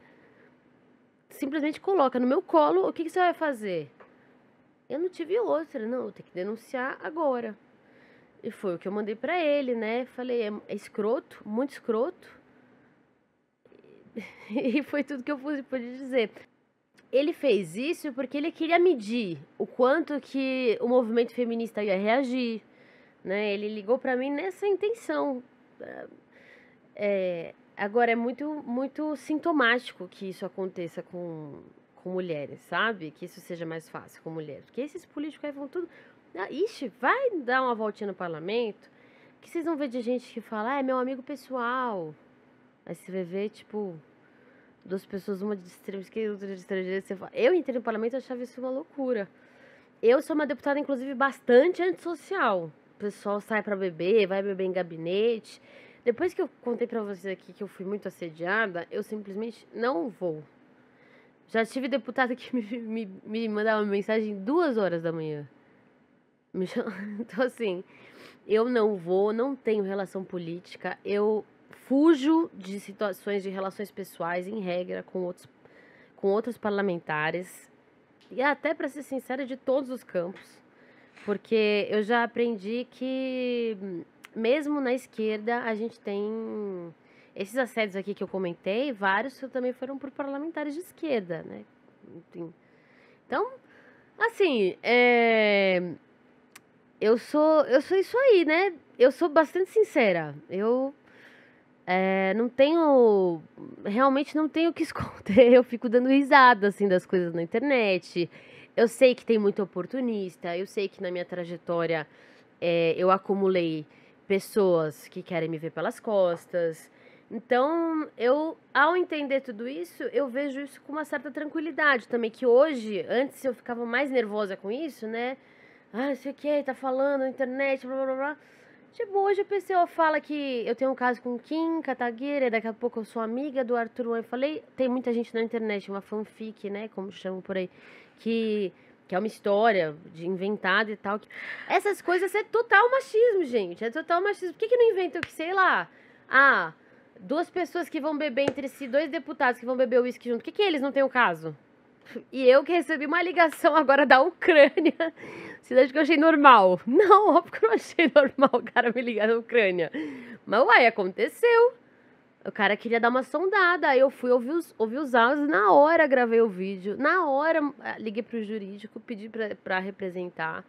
simplesmente coloca no meu colo, o que você vai fazer? Eu não tive outra, não, eu tenho que denunciar agora. E foi o que eu mandei pra ele, né? Falei, é escroto, muito escroto. E foi tudo que eu pude dizer. Ele fez isso porque ele queria medir o quanto que o movimento feminista ia reagir, né? Ele ligou pra mim nessa intenção. Agora, é muito sintomático que isso aconteça com mulheres, sabe? Que isso seja mais fácil com mulheres. Porque esses políticos aí vão tudo... Ixi, vai dar uma voltinha no parlamento, que vocês vão ver de gente que fala, é meu amigo pessoal. Aí você vai ver, tipo, duas pessoas, uma de extrema esquerda, outra de extrema direita. Você fala... Eu entrei no parlamento e achava isso uma loucura. Eu sou uma deputada, inclusive, bastante antissocial. O pessoal sai pra beber, vai beber em gabinete. Depois que eu contei pra vocês aqui que eu fui muito assediada, eu simplesmente não vou. Já tive deputada que me mandava uma mensagem 2 horas da manhã. Então, assim, eu não vou, não tenho relação política, eu fujo de situações de relações pessoais, em regra, com outros parlamentares, e até, para ser sincera, de todos os campos, porque eu já aprendi que, mesmo na esquerda, a gente tem esses assédios aqui que eu comentei, vários também foram por parlamentares de esquerda, né? Enfim. Então, assim, eu sou isso aí, né? Eu sou bastante sincera. Eu realmente não tenho o que esconder. Eu fico dando risada, assim, das coisas na internet. Eu sei que tem muito oportunista. Eu sei que na minha trajetória eu acumulei pessoas que querem me ver pelas costas. Então, ao entender tudo isso, eu vejo isso com uma certa tranquilidade também. Que hoje, antes eu ficava mais nervosa com isso, né? Não sei o que, tá falando na internet, blá blá blá. Tipo, hoje a pessoa fala que eu tenho um caso com Kim Kataguiri, daqui a pouco eu sou amiga do Arthur. Eu falei, tem muita gente na internet, uma fanfic, né, como chamam por aí, que é uma história inventada e tal. Essas coisas é total machismo, gente, é total machismo. Por que não inventam que, sei lá, 2 pessoas que vão beber entre si, 2 deputados que vão beber uísque junto, por que eles não têm o caso? E eu que recebi uma ligação agora da Ucrânia, cidade que eu achei normal. Não, óbvio que eu não achei normal o cara me ligar da Ucrânia. Mas, uai, aconteceu. O cara queria dar uma sondada, aí eu fui ouvir os áudios, na hora gravei o vídeo, na hora liguei pro jurídico, pedi pra representar.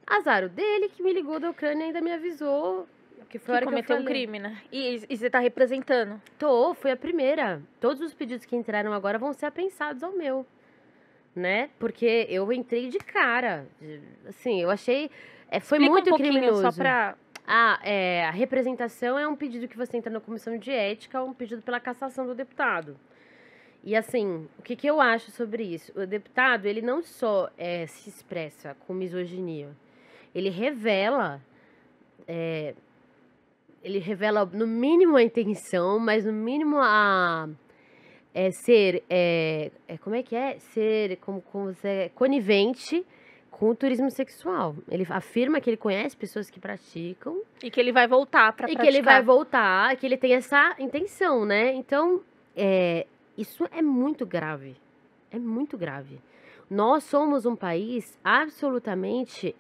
Azar o dele que me ligou da Ucrânia e ainda me avisou. Que foi a hora que cometeu um crime, né? E você tá representando? Fui a primeira. Todos os pedidos que entraram agora vão ser apensados ao meu. Né? Porque eu entrei de cara. Assim, eu achei... foi Explica muito um pouquinho, criminoso. só pra... A representação é um pedido que você entra na comissão de ética, um pedido pela cassação do deputado. E assim, o que eu acho sobre isso? O deputado, ele não só se expressa com misoginia, ele revela no mínimo a intenção, mas no mínimo como é que é? Ser como você é conivente com o turismo sexual. Ele afirma que ele conhece pessoas que praticam. E que ele vai voltar pra praticar. E que ele vai voltar, que ele tem essa intenção, né? Então, isso é muito grave. É muito grave. Nós somos um país absolutamente,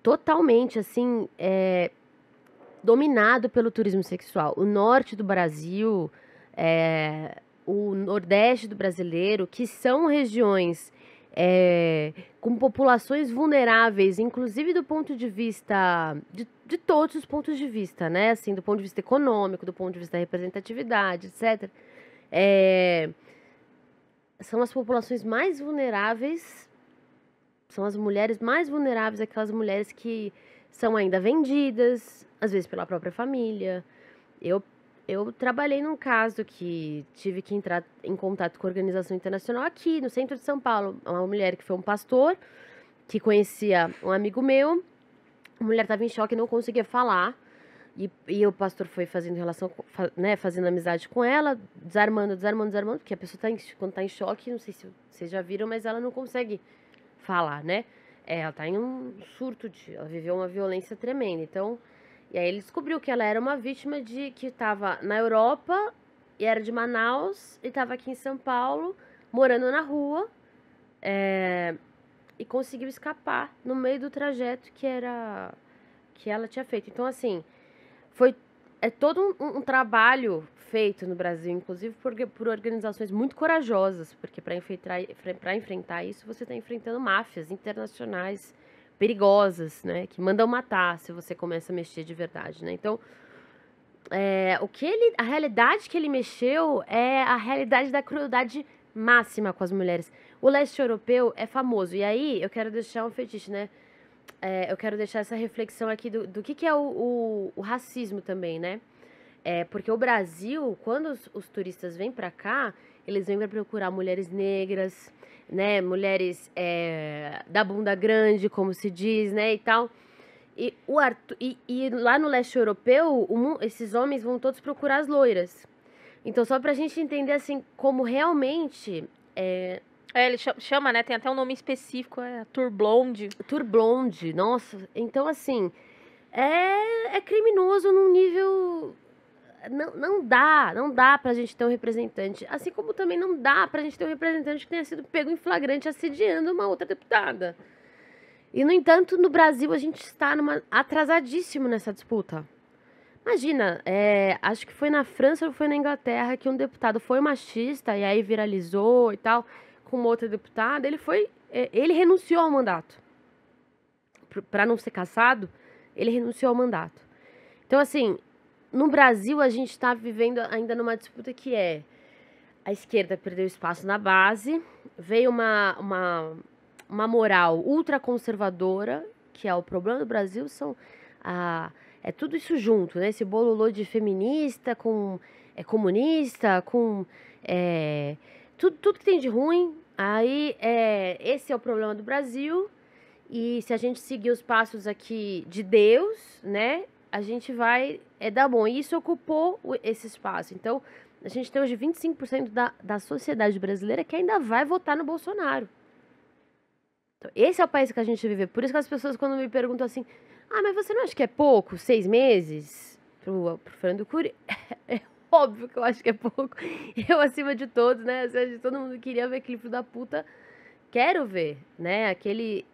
totalmente, assim, dominado pelo turismo sexual. O norte do Brasil, o nordeste do brasileiro, que são regiões com populações vulneráveis, inclusive do ponto de vista, de todos os pontos de vista, né? Assim, do ponto de vista econômico, do ponto de vista da representatividade, etc. São as populações mais vulneráveis, são as mulheres mais vulneráveis, aquelas mulheres que são ainda vendidas, às vezes pela própria família. eu trabalhei num caso que tive que entrar em contato com a organização internacional aqui no centro de São Paulo. Uma mulher que foi um pastor, que conhecia um amigo meu. A mulher estava em choque e não conseguia falar. E o pastor foi fazendo relação, né, fazendo amizade com ela, desarmando, porque a pessoa quando tá em choque, não sei se vocês já viram, mas ela não consegue falar, né? Ela tá em um surto, ela viveu uma violência tremenda. Então, e aí ele descobriu que ela era uma vítima que estava na Europa, e era de Manaus, e estava aqui em São Paulo, morando na rua, e conseguiu escapar no meio do trajeto que ela tinha feito. Então, assim, é todo um trabalho feito no Brasil, inclusive por organizações muito corajosas, porque para enfrentar isso, você está enfrentando máfias internacionais perigosas, né, que mandam matar se você começa a mexer de verdade, né? Então, a realidade que ele mexeu é a realidade da crueldade máxima com as mulheres. O leste europeu é famoso, e aí eu quero deixar um fetiche, né? Eu quero deixar essa reflexão aqui do que é o racismo também, né? Porque o Brasil, quando os turistas vêm para cá, eles vêm para procurar mulheres negras, né? Mulheres da bunda grande, como se diz, né? E tal. E lá no leste europeu, esses homens vão todos procurar as loiras. Então, só pra gente entender, assim, como realmente... ele chama, né? Tem até um nome específico, Tour Blonde. Tour Blonde, nossa. Então, assim, é criminoso num nível... Não dá pra gente ter um representante. Assim como também não dá pra gente ter um representante que tenha sido pego em flagrante assediando uma outra deputada. E, no entanto, no Brasil a gente está atrasadíssimo nessa disputa. Imagina, acho que foi na França ou foi na Inglaterra que um deputado foi machista e aí viralizou e tal, com uma outra deputada. Ele renunciou ao mandato. Para não ser cassado, ele renunciou ao mandato. Então, assim, no Brasil a gente está vivendo ainda numa disputa que a esquerda perdeu espaço na base, veio uma moral ultraconservadora, que é o problema do Brasil, é tudo isso junto, né? Esse bololô de feminista, com comunista, com tudo que tem de ruim. Aí, esse é o problema do Brasil. E se a gente seguir os passos aqui de Deus, né? A gente vai dar bom. E isso ocupou esse espaço. Então, a gente tem hoje 25% da sociedade brasileira que ainda vai votar no Bolsonaro. Então, esse é o país que a gente vive. Por isso que as pessoas, quando me perguntam assim, mas você não acha que é pouco? 6 meses pro Fernando Cury? É óbvio que eu acho que é pouco. Eu, acima de todos, né? Todo mundo queria ver aquele filho da puta. Quero ver, né? Aquele,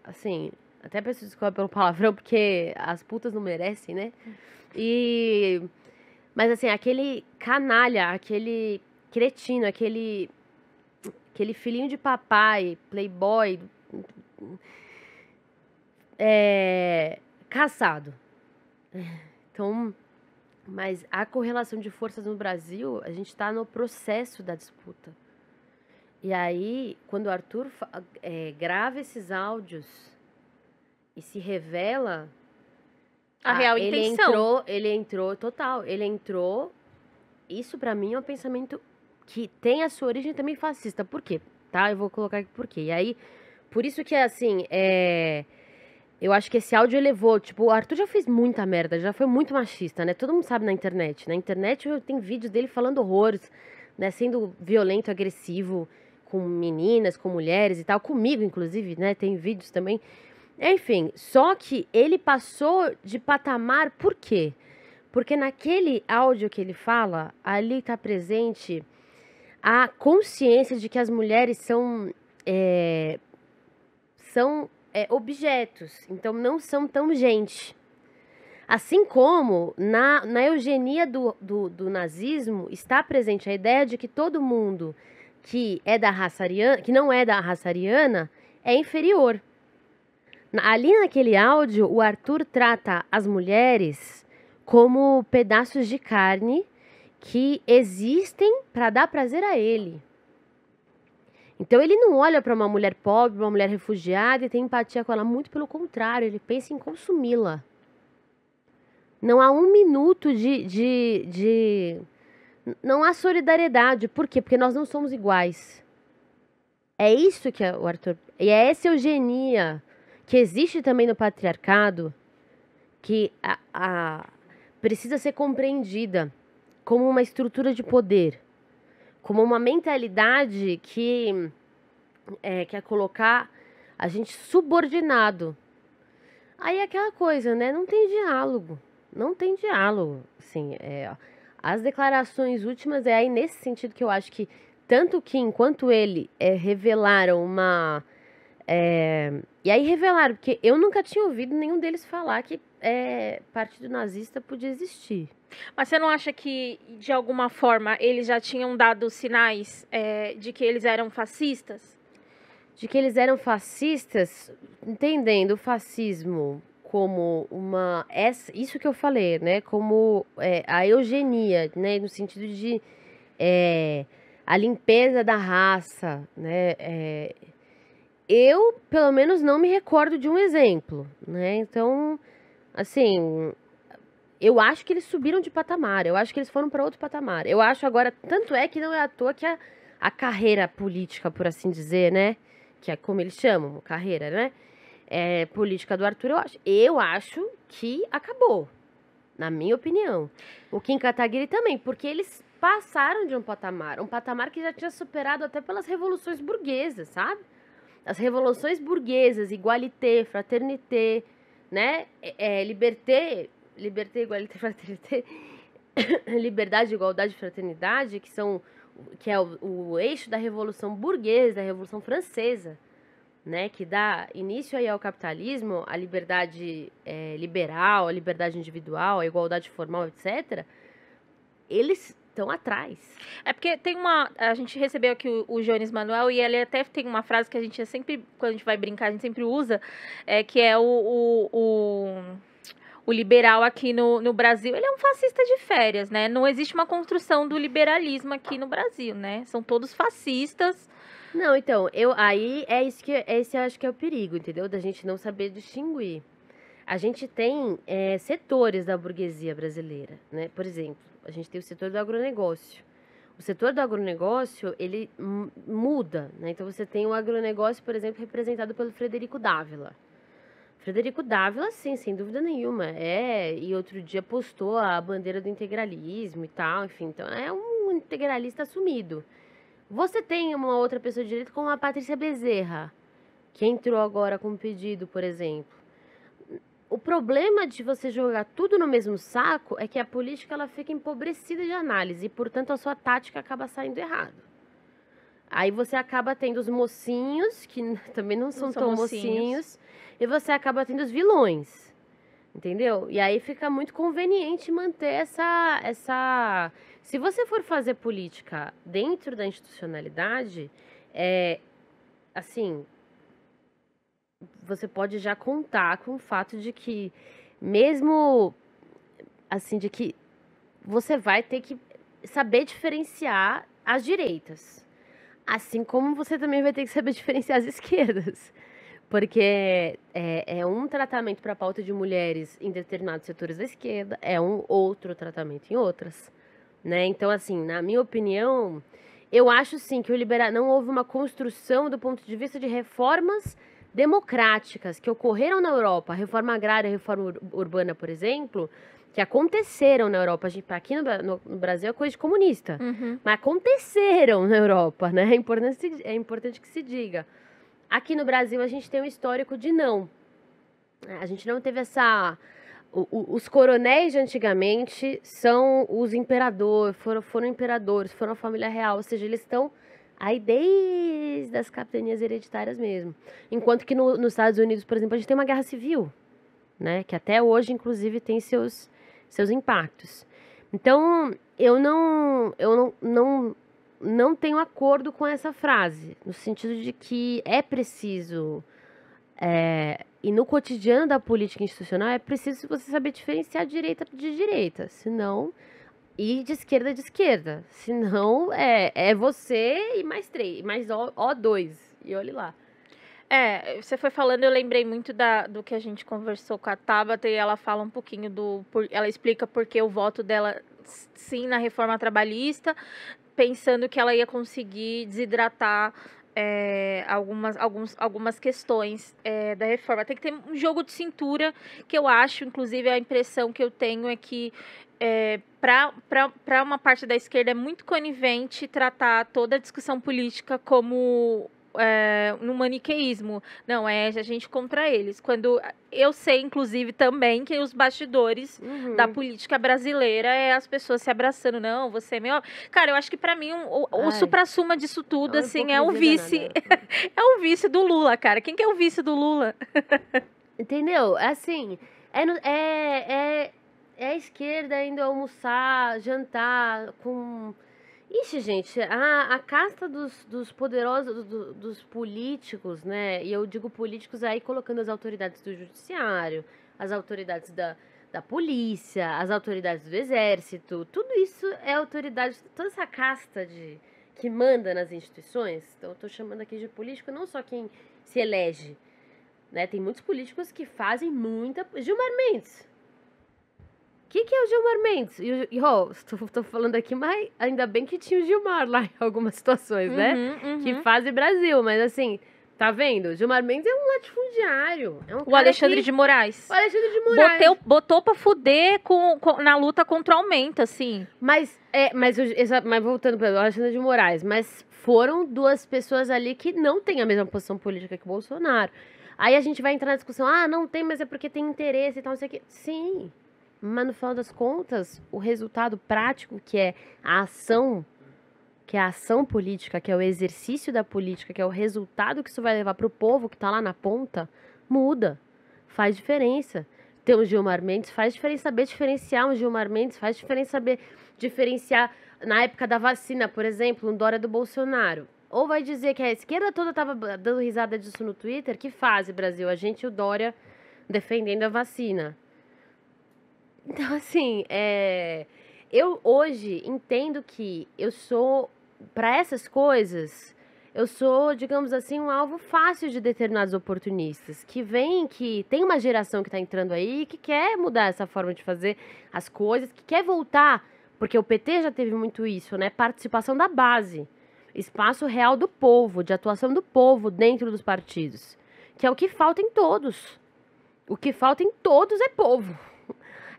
assim, até peço desculpa pelo palavrão, porque as putas não merecem, né? Mas, assim, aquele canalha, aquele cretino, aquele filhinho de papai, playboy, caçado. Então, mas a correlação de forças no Brasil, a gente está no processo da disputa. E aí, quando o Arthur grava esses áudios e se revela... A real intenção. Ele entrou... Isso, pra mim, é um pensamento que tem a sua origem também fascista. Por quê? Tá? Eu vou colocar aqui por quê. E aí, por isso que, assim, eu acho que esse áudio elevou... Tipo, o Arthur já fez muita merda, já foi muito machista, né? Todo mundo sabe na internet. Na internet tem vídeos dele falando horrores, né? Sendo violento, agressivo... com meninas, com mulheres e tal, comigo, inclusive, né, tem vídeos também. Enfim, só que ele passou de patamar, por quê? Porque naquele áudio que ele fala, ali está presente a consciência de que as mulheres são objetos, então não são tão gente. Assim como na eugenia do nazismo está presente a ideia de que todo mundo que não é da raça ariana, é inferior. Ali naquele áudio, o Arthur trata as mulheres como pedaços de carne que existem para dar prazer a ele. Então ele não olha para uma mulher pobre, uma mulher refugiada e tem empatia com ela, muito pelo contrário, ele pensa em consumi-la. Não há um minuto não há solidariedade. Por quê? Porque nós não somos iguais. É isso que o Arthur... E é essa eugenia que existe também no patriarcado, que precisa ser compreendida como uma estrutura de poder, como uma mentalidade que quer colocar a gente subordinado. Aí é aquela coisa, né? Não tem diálogo. Não tem diálogo. Assim, as declarações últimas é aí nesse sentido que eu acho que tanto Kim quanto ele revelaram uma... e aí revelaram, porque eu nunca tinha ouvido nenhum deles falar que partido nazista podia existir. Mas você não acha que, de alguma forma, eles já tinham dado sinais de que eles eram fascistas? De que eles eram fascistas, entendendo o fascismo como isso que eu falei, né? Como a eugenia, né? No sentido de a limpeza da raça, né? Eu, pelo menos, não me recordo de um exemplo, né? Então, assim, eu acho que eles subiram de patamar, eu acho que eles foram para outro patamar. Eu acho agora, tanto é que não é à toa que a carreira política, por assim dizer, né? Que é como eles chamam, carreira, né? Política do Arthur, eu acho que acabou, na minha opinião. O Kim Kataguiri também, porque eles passaram de um patamar que já tinha superado até pelas revoluções burguesas, sabe? As revoluções burguesas, igualité, fraternité, né? Liberté, igualité, fraternité, liberdade, igualdade e fraternidade, que é o eixo da Revolução Burguesa, da Revolução Francesa, né, que dá início aí ao capitalismo, a liberdade liberal, a liberdade individual, a igualdade formal, etc., eles estão atrás. É porque a gente recebeu aqui o Jones Manuel e ele até tem uma frase que a gente sempre, quando a gente vai brincar, a gente sempre usa, que é o liberal aqui no Brasil, ele é um fascista de férias, né? Não existe uma construção do liberalismo aqui no Brasil, né? São todos fascistas. Não, então, aí esse eu acho que é o perigo, entendeu? Da gente não saber distinguir. A gente tem setores da burguesia brasileira, né? Por exemplo, a gente tem o setor do agronegócio. O setor do agronegócio, ele muda, né? Então, você tem o agronegócio, por exemplo, representado pelo Frederico Dávila. Frederico Dávila, sim, sem dúvida nenhuma. E outro dia postou a bandeira do integralismo e tal, enfim. Então, é um integralista assumido. Você tem uma outra pessoa de direito como a Patrícia Bezerra, que entrou agora com um pedido, por exemplo. O problema de você jogar tudo no mesmo saco é que a política ela fica empobrecida de análise e, portanto, a sua tática acaba saindo errado. Aí você acaba tendo os mocinhos, que também não são tão mocinhos, e você acaba tendo os vilões, entendeu? E aí fica muito conveniente manter essa... Se você for fazer política dentro da institucionalidade, assim, você pode já contar com o fato de que, mesmo, assim, de que você vai ter que saber diferenciar as direitas. Assim como você também vai ter que saber diferenciar as esquerdas. Porque é um tratamento para a pauta de mulheres em determinados setores da esquerda, é um outro tratamento em outras. Né? Então, assim, na minha opinião, eu acho sim que não houve uma construção do ponto de vista de reformas democráticas que ocorreram na Europa, a reforma agrária, a reforma urbana, por exemplo, que aconteceram na Europa. Aqui no Brasil é coisa de comunista, mas aconteceram na Europa, né? É importante que se diga. Aqui no Brasil a gente tem um histórico de não. A gente não teve essa... Os coronéis de antigamente são os imperadores, foram imperadores, foram a família real, ou seja, eles estão aí desde as capitanias hereditárias mesmo. Enquanto que nos Estados Unidos, por exemplo, a gente tem uma guerra civil, né, que até hoje, inclusive, tem seus impactos. Então, eu não tenho acordo com essa frase, no sentido de que é preciso... E no cotidiano da política institucional é preciso você saber diferenciar direita de direita, senão... E de esquerda, senão é você e mais 3, mais O2, e olhe lá. Você foi falando, eu lembrei muito do que a gente conversou com a Tabata e ela fala um pouquinho ela explica por que o voto dela, sim, na reforma trabalhista, pensando que ela ia conseguir desidratar algumas questões da reforma. Tem que ter um jogo de cintura, que eu acho, inclusive a impressão que eu tenho é que para uma parte da esquerda é muito conivente tratar toda a discussão política como no maniqueísmo. Não, é a gente contra eles. Quando eu sei, inclusive, também que os bastidores da política brasileira é as pessoas se abraçando. Não, você é meu... Cara, eu acho que pra mim o suprassumo disso tudo, assim, é o vice. É o vice do Lula, cara. Quem que é o vice do Lula? Entendeu? Assim, é a esquerda indo almoçar, jantar com... Ixi, gente, a casta dos poderosos, dos políticos, né? E eu digo políticos aí colocando as autoridades do judiciário, as autoridades da polícia, as autoridades do exército, tudo isso é autoridade, toda essa casta que manda nas instituições. Então, eu tô chamando aqui de político não só quem se elege, né? Tem muitos políticos que fazem muita... Gilmar Mendes. O que é o Gilmar Mendes? Estou falando aqui, mas ainda bem que tinha o Gilmar lá em algumas situações, né? Que faz Brasil, mas assim, tá vendo? Gilmar Mendes é um latifundiário. É um o Alexandre de Moraes. O Alexandre de Moraes. Botou pra fuder na luta contra o aumento, assim. Mas voltando para o Alexandre de Moraes, mas foram duas pessoas ali que não têm a mesma posição política que o Bolsonaro. Aí a gente vai entrar na discussão, não tem, mas é porque tem interesse e tal, não sei o quê. Sim. Mas no final das contas, o resultado prático, que é a ação política, que é o exercício da política, que é o resultado que isso vai levar para o povo que está lá na ponta, muda. Faz diferença. Ter um Gilmar Mendes faz diferença saber diferenciar um Gilmar Mendes, faz diferença saber diferenciar na época da vacina, por exemplo, um Dória do Bolsonaro. Ou vai dizer que a esquerda toda estava dando risada disso no Twitter? Que fase, Brasil? A gente e o Dória defendendo a vacina. Então, assim, eu hoje entendo que eu sou, para essas coisas, eu sou, digamos assim, um alvo fácil de determinados oportunistas, que tem uma geração que está entrando aí, que quer mudar essa forma de fazer as coisas, que quer voltar, porque o PT já teve muito isso, né? Participação da base, espaço real do povo, de atuação do povo dentro dos partidos, que é o que falta em todos. O que falta em todos é povo.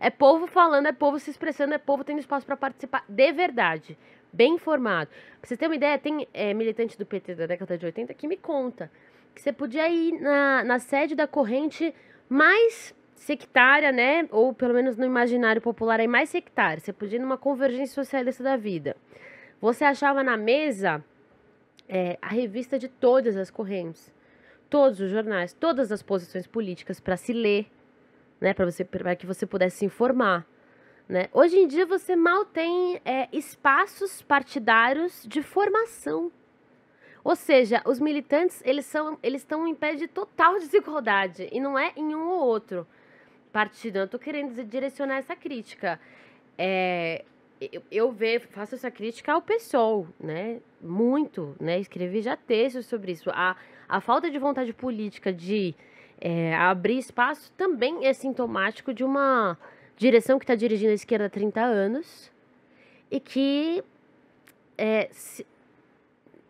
É povo falando, é povo se expressando, é povo tendo espaço para participar de verdade, bem informado. Pra você ter uma ideia, tem militante do PT da década de 80 que me conta que você podia ir na sede da corrente mais sectária, né? Ou pelo menos no imaginário popular aí mais sectária. Você podia ir numa convergência socialista da vida. Você achava na mesa a revista de todas as correntes, todos os jornais, todas as posições políticas para se ler, né, para que você pudesse se informar, né? Hoje em dia você mal tem espaços partidários de formação. Ou seja, os militantes eles estão em pé de total desigualdade e não é em um ou outro partido. Eu estou querendo direcionar essa crítica. Eu faço essa crítica ao PSOL, né? Muito, né? Escrevi já textos sobre isso. A falta de vontade política de abrir espaço também é sintomático de uma direção que está dirigindo a esquerda há 30 anos e que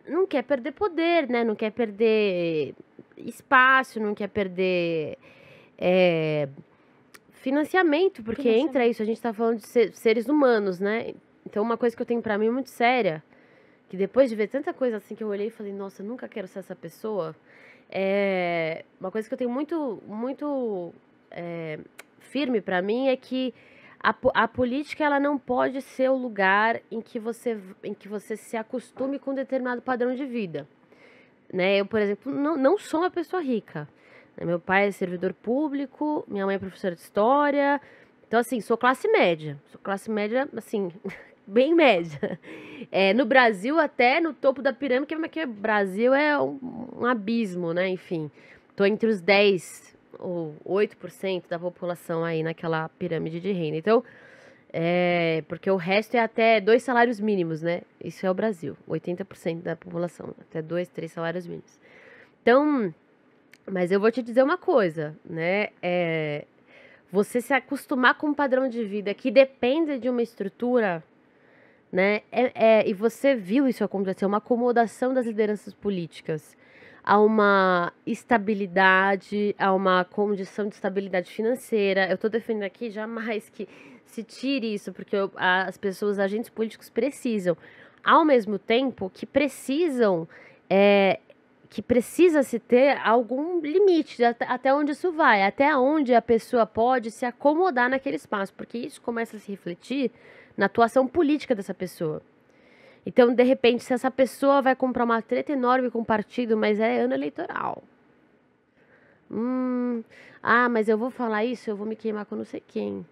não quer perder poder, né? Não quer perder espaço, não quer perder financiamento, porque entra isso, a gente está falando de seres humanos, né? Então, uma coisa que eu tenho para mim muito séria, que depois de ver tanta coisa assim que eu olhei e falei, nossa, eu nunca quero ser essa pessoa... uma coisa que eu tenho muito firme para mim é que a política ela não pode ser o lugar em que você se acostume com um determinado padrão de vida, né? Eu, por exemplo, não sou uma pessoa rica, né? Meu pai é servidor público, minha mãe é professora de história, então assim, sou classe média, assim, bem média. No Brasil, até no topo da pirâmide, porque o Brasil é um abismo, né? Enfim, tô entre os 10 ou 8% da população aí naquela pirâmide de renda. Então, porque o resto é até 2 salários mínimos, né? Isso é o Brasil, 80% da população, até 2, 3 salários mínimos. Então, Mas eu vou te dizer uma coisa, né? Você se acostumar com um padrão de vida que depende de uma estrutura, né? E você viu isso acontecer, uma acomodação das lideranças políticas a uma estabilidade, a uma condição de estabilidade financeira. Eu estou defendendo aqui jamais que se tire isso, porque as pessoas, agentes políticos precisam, ao mesmo tempo que precisam, que precisa se ter algum limite de até onde isso vai, até onde a pessoa pode se acomodar naquele espaço, porque isso começa a se refletir na atuação política dessa pessoa. Então, de repente, se essa pessoa vai comprar uma treta enorme com o partido, mas é ano eleitoral. Mas eu vou falar isso, eu vou me queimar com não sei quem.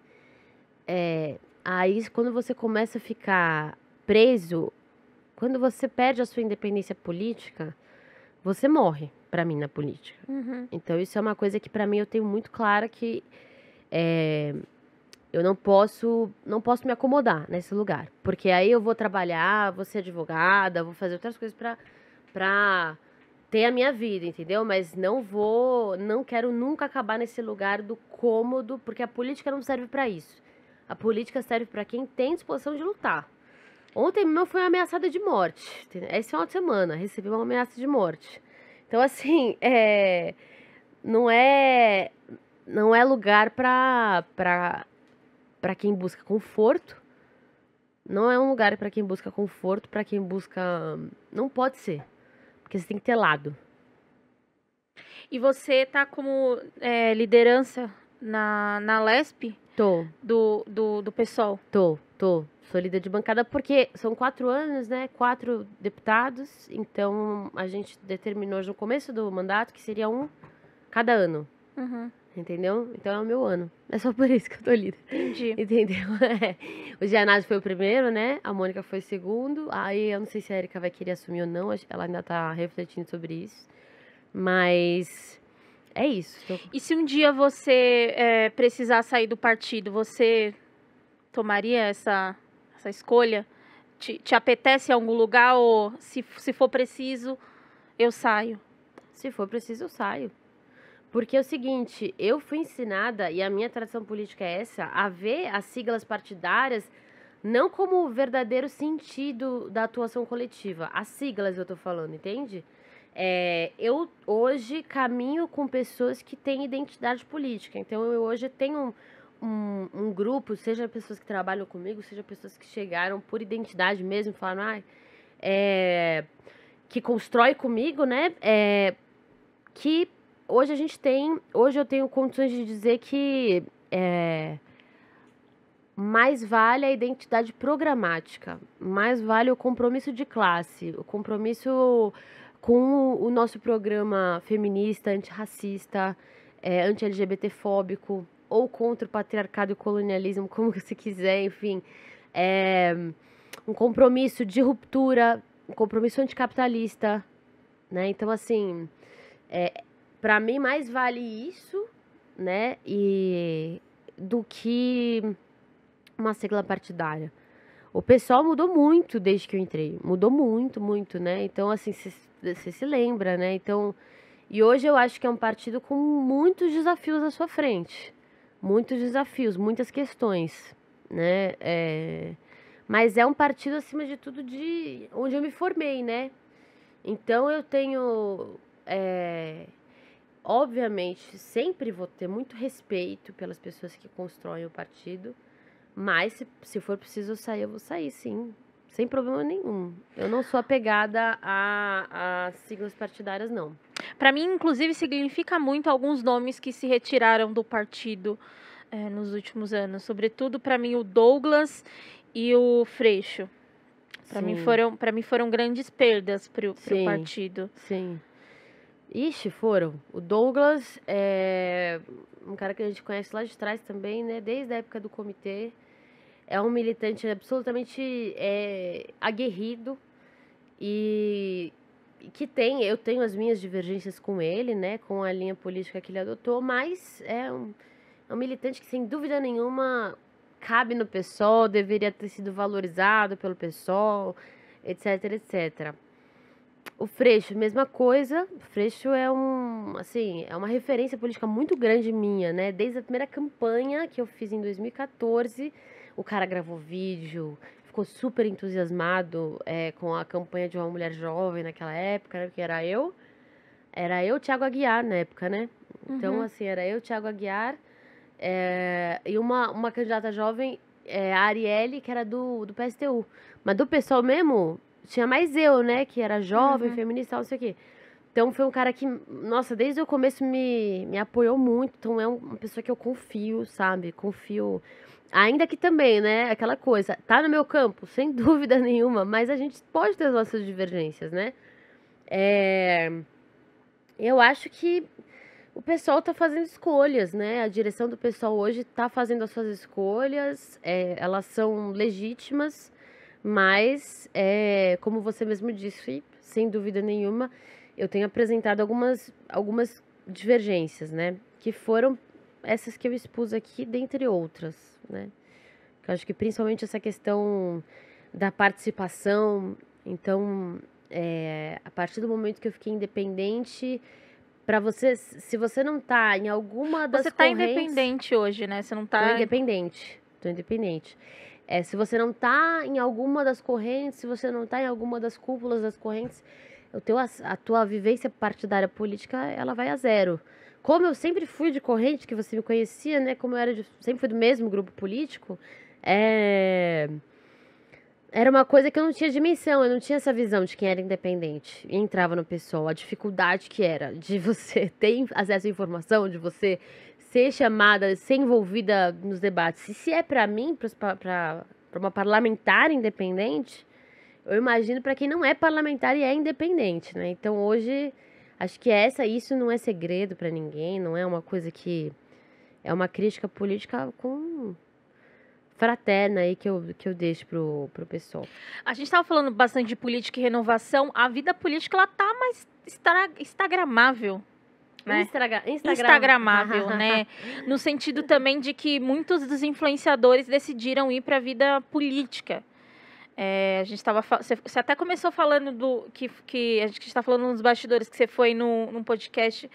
Aí, quando você começa a ficar preso, quando você perde a sua independência política, você morre, pra mim, na política. Então, isso é uma coisa que, pra mim, eu tenho muito clara que eu não posso me acomodar nesse lugar. Porque aí eu vou trabalhar, vou ser advogada, vou fazer outras coisas pra ter a minha vida, entendeu? Mas não quero nunca acabar nesse lugar do cômodo, porque a política não serve pra isso. A política serve pra quem tem disposição de lutar. Ontem mesmo foi ameaçada de morte. Esse final de semana, recebi uma ameaça de morte. Então, assim, não é lugar pra quem busca conforto. Não é um lugar para quem busca conforto, para quem busca... Não pode ser, porque você tem que ter lado. E você tá como liderança na LESP? Tô. Do PSOL? Tô. Sou líder de bancada porque são 4 anos, né? 4 deputados. Então, a gente determinou no começo do mandato que seria um cada ano. Entendeu? Então é o meu ano. É só por isso que eu tô líder. Entendi. Entendeu? O Gianazzi foi o primeiro, né? A Mônica foi o segundo. Aí eu não sei se a Erika vai querer assumir ou não. Ela ainda tá refletindo sobre isso. Mas é isso. E se um dia você precisar sair do partido, você tomaria essa escolha? Te apetece em algum lugar ou se for preciso, eu saio? Se for preciso, eu saio. Porque é o seguinte, eu fui ensinada, e a minha tradição política é essa, a ver as siglas partidárias não como o verdadeiro sentido da atuação coletiva. As siglas eu tô falando, entende? Eu hoje caminho com pessoas que têm identidade política. Então, eu hoje tenho um grupo, seja pessoas que trabalham comigo, seja pessoas que chegaram por identidade mesmo, falaram, que constrói comigo, né? Que hoje eu tenho condições de dizer que mais vale a identidade programática, mais vale o compromisso de classe, o compromisso com o nosso programa feminista, antirracista, anti-LGBT-fóbico, ou contra o patriarcado e o colonialismo, como você quiser, enfim. Um compromisso de ruptura, um compromisso anticapitalista, né? Então, assim, para mim, mais vale isso, né, do que uma sigla partidária. O pessoal mudou muito desde que eu entrei. Mudou muito, muito, né? Então, assim, você se lembra, né? Então, e hoje eu acho que é um partido com muitos desafios à sua frente. Muitos desafios, muitas questões, né? Mas é um partido, acima de tudo, de onde eu me formei, né? Então, eu tenho... obviamente, sempre vou ter muito respeito pelas pessoas que constroem o partido, mas se for preciso eu sair, eu vou sair, sim, sem problema nenhum. Eu não sou apegada a siglas partidárias, não. Para mim, inclusive, significa muito alguns nomes que se retiraram do partido nos últimos anos. Sobretudo, para mim, o Douglas e o Freixo. Para mim foram grandes perdas para o partido. Sim. Ixi, foram. O Douglas é um cara que a gente conhece lá de trás também, né? Desde a época do comitê. É um militante absolutamente aguerrido e que eu tenho as minhas divergências com ele, né? Com a linha política que ele adotou, mas é um militante que, sem dúvida nenhuma, cabe no PSOL, deveria ter sido valorizado pelo PSOL, etc, etc. O Freixo, mesma coisa. O Freixo assim, é uma referência política muito grande minha, né? Desde a primeira campanha que eu fiz em 2014, o cara gravou vídeo, ficou super entusiasmado com a campanha de uma mulher jovem naquela época, né? Que era eu. Era eu, Thiago Aguiar, na época, né? Então, assim, era eu, Thiago Aguiar, e uma candidata jovem, a Arielle, que era do PSTU. Mas do pessoal mesmo, tinha mais eu, né? Que era jovem, feminista, não sei o quê. Então, foi um cara que, nossa, desde o começo me apoiou muito. Então, é uma pessoa que eu confio, sabe? Confio. Ainda que também, né? Aquela coisa, tá no meu campo, sem dúvida nenhuma, mas a gente pode ter as nossas divergências, né? Eu acho que o pessoal está fazendo escolhas, né? A direção do pessoal hoje está fazendo as suas escolhas, elas são legítimas, mas, como você mesmo disse, sem dúvida nenhuma, eu tenho apresentado algumas divergências, né? Que foram essas que eu expus aqui, dentre outras, né? Eu acho que principalmente essa questão da participação. Então, a partir do momento que eu fiquei independente, para você, se você não tá em alguma das Você tá correntes... independente hoje, né? Você não Tô tá... independente. Se você não tá em alguma das correntes, se você não tá em alguma das cúpulas das correntes, a tua vivência partidária política, ela vai a zero. Como eu sempre fui de corrente, que você me conhecia, né? Como eu sempre fui do mesmo grupo político, era uma coisa que eu não tinha dimensão, eu não tinha essa visão de quem era independente. E entrava no PSOL, a dificuldade que era de você ter acesso à informação, de você ser chamada, ser envolvida nos debates. E se é para mim, para uma parlamentar independente, eu imagino para quem não é parlamentar e é independente, né? Então hoje, acho que isso não é segredo para ninguém, não é uma coisa que... É uma crítica política fraterna aí que eu deixo pro pessoal. A gente estava falando bastante de política e renovação. A vida política, ela tá mais instagramável, né? Instagramável, né? No sentido também de que muitos dos influenciadores decidiram ir para a vida política. A gente estava... Você até começou falando que a gente está falando nos bastidores, que você foi num podcast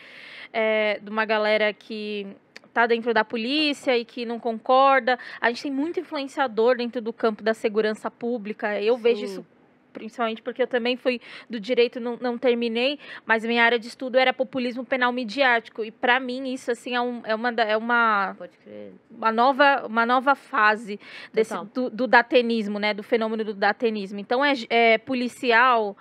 de uma galera que tá dentro da polícia e que não concorda. A gente tem muito influenciador dentro do campo da segurança pública. Eu vejo isso principalmente porque eu também fui do direito, não terminei, mas minha área de estudo era populismo penal midiático. E para mim isso assim Pode crer. uma nova fase do datenismo, né? Do fenômeno do datenismo. Então é policial.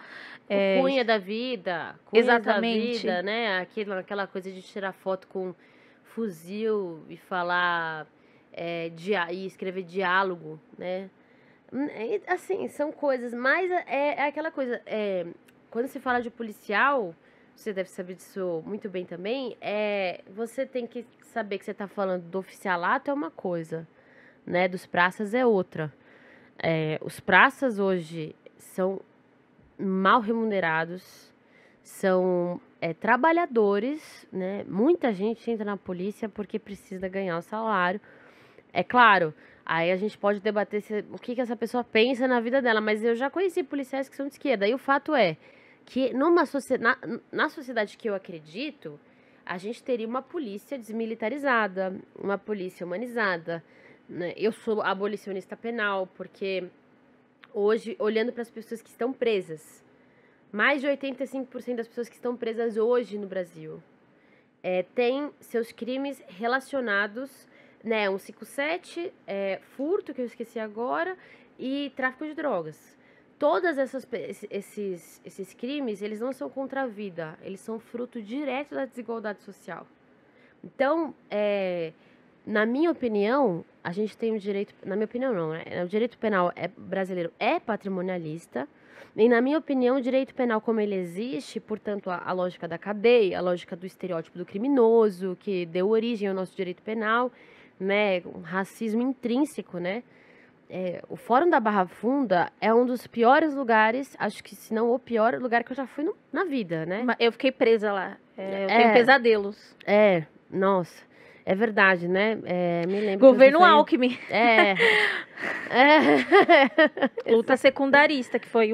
O Cunha da vida, Exatamente. Da vida, né? Aquela coisa de tirar foto com fuzil e falar e escrever diálogo, né? Assim, são coisas, mas é aquela coisa, quando se fala de policial, você deve saber disso muito bem também, você tem que saber que você está falando do oficialato é uma coisa, né? Dos praças é outra. Os praças hoje são mal remunerados, são trabalhadores, né? Muita gente entra na polícia porque precisa ganhar o salário. É claro, aí a gente pode debater o que essa pessoa pensa na vida dela, mas eu já conheci policiais que são de esquerda. E o fato é que na sociedade que eu acredito, a gente teria uma polícia desmilitarizada, uma polícia humanizada, né? Eu sou abolicionista penal, porque hoje, olhando para as pessoas que estão presas, mais de 85% das pessoas que estão presas hoje no Brasil têm seus crimes relacionados, né? 157, furto, que eu esqueci agora, e tráfico de drogas. Todos esses crimes, eles não são contra a vida, eles são fruto direto da desigualdade social. Então, na minha opinião, a gente tem o direito... Na minha opinião, não, né? O direito penal brasileiro é patrimonialista. E, na minha opinião, o direito penal como ele existe, portanto, a lógica da cadeia, a lógica do estereótipo do criminoso, que deu origem ao nosso direito penal, né? Um racismo intrínseco, né? O Fórum da Barra Funda é um dos piores lugares, acho que se não o pior lugar que eu já fui na vida, né? Eu fiquei presa lá. Eu tenho pesadelos. Nossa. É verdade, né? Me lembro. Governo Alckmin. É. Luta secundarista, que foi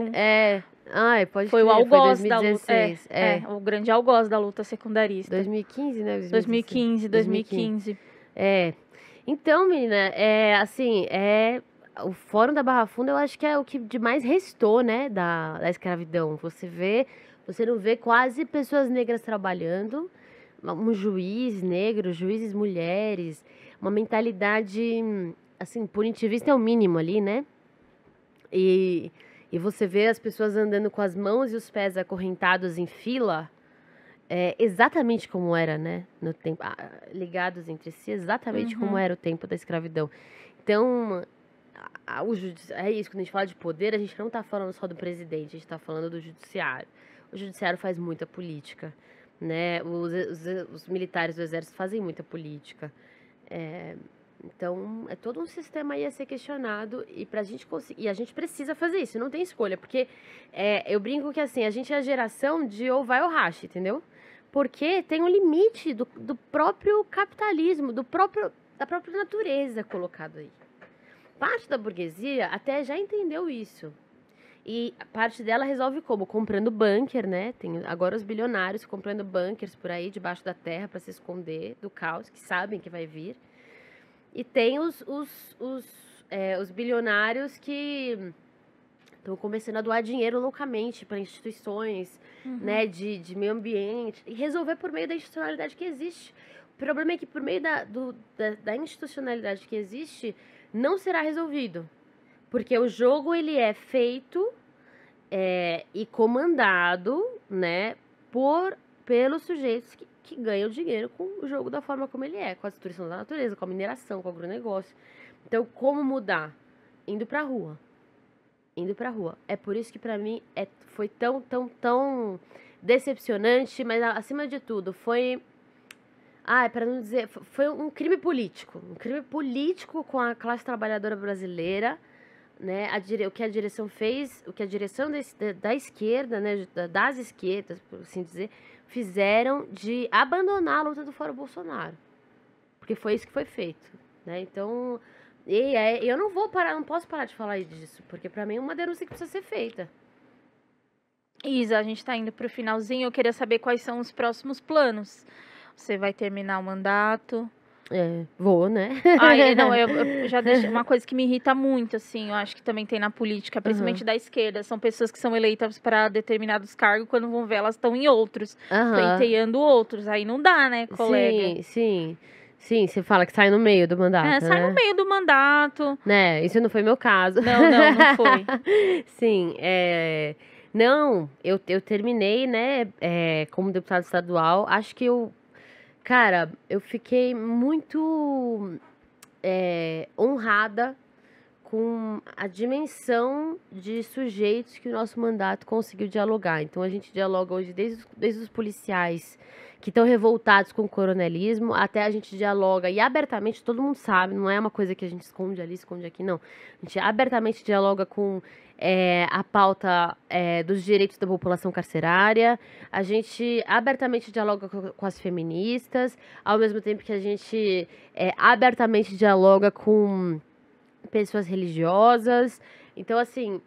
Ai, pode Foi o crer, foi algoz da luta. 2016. O grande algoz da luta secundarista. 2015, né? 2015, 2015. É. Então, menina, assim, o Fórum da Barra Funda, eu acho que é o que de mais restou, né, da escravidão. Você não vê quase pessoas negras trabalhando, um juiz negro, juízes mulheres, uma mentalidade, assim, punitivista é o mínimo ali, né? E você vê as pessoas andando com as mãos e os pés acorrentados em fila, exatamente como era, né? No tempo, ligados entre si, exatamente como era o tempo da escravidão. Então, é isso, quando a gente fala de poder, a gente não está falando só do presidente, a gente está falando do judiciário. O judiciário faz muita política, né? Os militares do exército fazem muita política. Então, é todo um sistema aí a ser questionado e pra gente conseguir, e a gente precisa fazer isso, não tem escolha, porque eu brinco que assim, a gente é a geração de ou vai ou racha, entendeu? Porque tem um limite do próprio capitalismo, da própria natureza colocado aí. Parte da burguesia até já entendeu isso. E parte dela resolve como? Comprando bunker, né? Tem agora os bilionários comprando bunkers por aí, debaixo da terra, para se esconder do caos, que sabem que vai vir. E tem os bilionários que estão começando a doar dinheiro loucamente para instituições, né, de meio ambiente, e resolver por meio da institucionalidade que existe. O problema é que por meio da institucionalidade que existe, não será resolvido. Porque o jogo, ele é feito e comandado, né, pelos sujeitos que ganham dinheiro com o jogo da forma como ele é, com a destruição da natureza, com a mineração, com o agronegócio. Então, como mudar? Indo pra rua. É por isso que pra mim foi tão decepcionante, mas acima de tudo foi... para não dizer... Foi um crime político. Um crime político com a classe trabalhadora brasileira, né? O que a direção fez, o que a direção da esquerda, né? Das esquerdas, por assim dizer, fizeram de abandonar a luta do Fora Bolsonaro. Porque foi isso que foi feito, né? Então... eu não posso parar de falar disso, porque pra mim é uma denúncia que precisa ser feita. Isa, a gente tá indo pro finalzinho, eu queria saber quais são os próximos planos. Você vai terminar o mandato? Vou, né? Não, eu já deixei uma coisa que me irrita muito, assim, eu acho que também tem na política, principalmente da esquerda, são pessoas que são eleitas para determinados cargos, quando vão ver, elas estão em outros, pleiteando outros, aí não dá, né, colega? Sim, você fala que sai no meio do mandato, sai no meio do mandato. Né, isso não foi meu caso. Não foi. Sim, não, eu terminei, né, como deputada estadual, acho que cara, eu fiquei muito honrada com a dimensão de sujeitos que o nosso mandato conseguiu dialogar. Então, a gente dialoga hoje desde os policiais que estão revoltados com o coronelismo, até a gente dialoga, e abertamente, todo mundo sabe, não é uma coisa que a gente esconde ali, esconde aqui, não. A gente abertamente dialoga com a pauta dos direitos da população carcerária, a gente abertamente dialoga com as feministas, ao mesmo tempo que a gente abertamente dialoga com pessoas religiosas. Então, assim,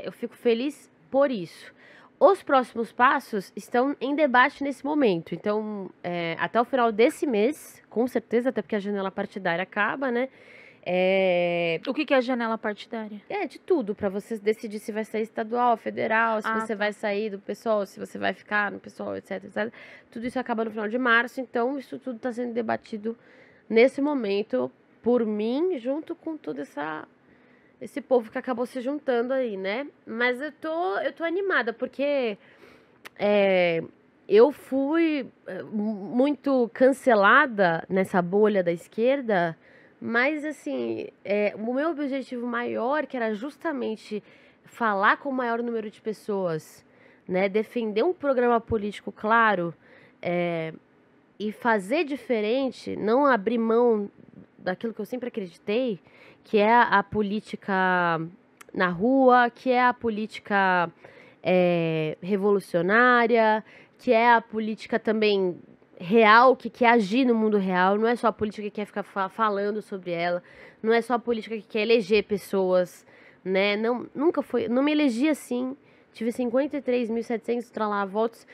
eu fico feliz por isso. Os próximos passos estão em debate nesse momento. Então, até o final desse mês, com certeza, até porque a janela partidária acaba, né? O que é a janela partidária? De tudo, para você decidir se vai sair estadual, federal, se você vai sair do PSOL, se você vai ficar no PSOL, etc, etc. Tudo isso acaba no final de março, então isso tudo está sendo debatido nesse momento por mim, junto com todo esse povo que acabou se juntando aí, né? Mas eu tô animada, porque eu fui muito cancelada nessa bolha da esquerda, mas, assim, o meu objetivo maior, que era justamente falar com o maior número de pessoas, né? Defender um programa político claro e fazer diferente, não abrir mão daquilo que eu sempre acreditei, que é a política na rua, que é a política revolucionária, que é a política também real, que quer agir no mundo real, não é só a política que quer ficar falando sobre ela, não é só a política que quer eleger pessoas, né? Não me elegi assim, tive 53.700 votos,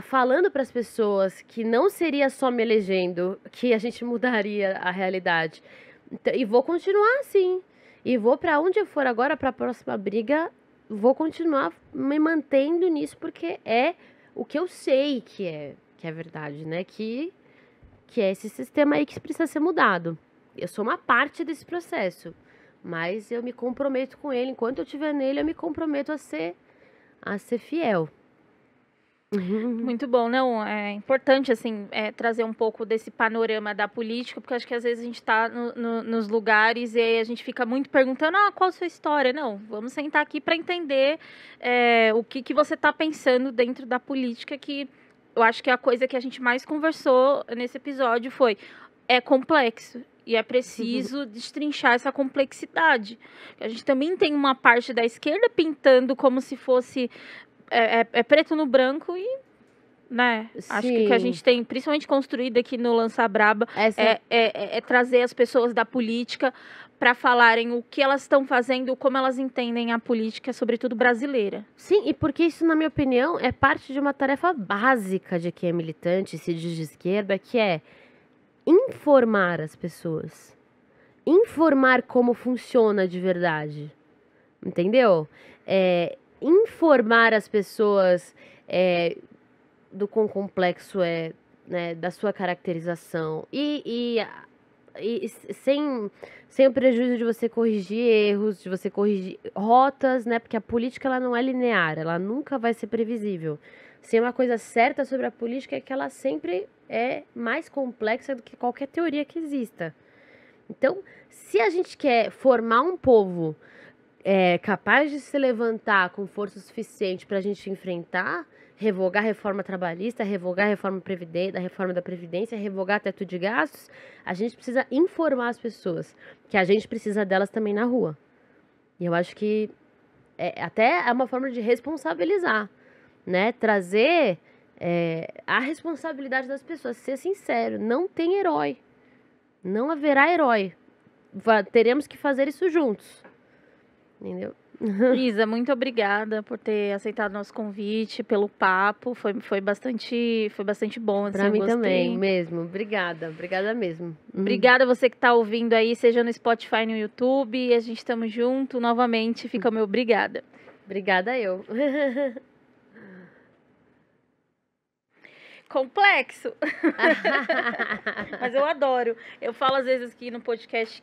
falando para as pessoas que não seria só me elegendo que a gente mudaria a realidade. Então, e vou continuar assim. E vou para onde eu for agora, para a próxima briga, vou continuar me mantendo nisso, porque é o que eu sei que é verdade, né? Que é esse sistema aí que precisa ser mudado. Eu sou uma parte desse processo, mas eu me comprometo com ele. Enquanto eu estiver nele, eu me comprometo a ser fiel. Muito bom, não, é importante, assim, trazer um pouco desse panorama da política, porque acho que às vezes a gente está nos lugares e aí a gente fica muito perguntando, qual a sua história? Não, vamos sentar aqui para entender o que você está pensando dentro da política, que eu acho que a coisa que a gente mais conversou nesse episódio é complexo. E é preciso destrinchar essa complexidade. A gente também tem uma parte da esquerda pintando como se fosse preto no branco e, né? Sim. Acho que o que a gente tem, principalmente construído aqui no Lança Braba, é trazer as pessoas da política para falarem o que elas estão fazendo, como elas entendem a política, sobretudo brasileira. Sim, e porque isso, na minha opinião, é parte de uma tarefa básica de quem é militante, se diz de esquerda, que é informar as pessoas. Informar como funciona de verdade. Entendeu? Informar as pessoas do quão complexo né, da sua caracterização. E sem o prejuízo de você corrigir erros, de você corrigir rotas, né? Porque a política ela não é linear, ela nunca vai ser previsível. Se uma coisa certa sobre a política é que ela sempre é mais complexa do que qualquer teoria que exista. Então, se a gente quer formar um povo capaz de se levantar com força suficiente para a gente enfrentar, revogar a reforma trabalhista, revogar a reforma da Previdência, revogar teto de gastos, a gente precisa informar as pessoas que a gente precisa delas também na rua. E eu acho que até é uma forma de responsabilizar, né? Trazer a responsabilidade das pessoas. Ser sincero, não tem herói. Não haverá herói. Teremos que fazer isso juntos. Entendeu? Isa, muito obrigada por ter aceitado nosso convite, pelo papo. Foi bastante bom. Assim, pra mim gostei. Também, mesmo. Obrigada mesmo. Obrigada a você que está ouvindo aí, seja no Spotify, no YouTube. A gente estamos junto novamente. Fica o meu obrigada. Obrigada eu. Complexo. Mas eu adoro. Eu falo às vezes aqui no podcast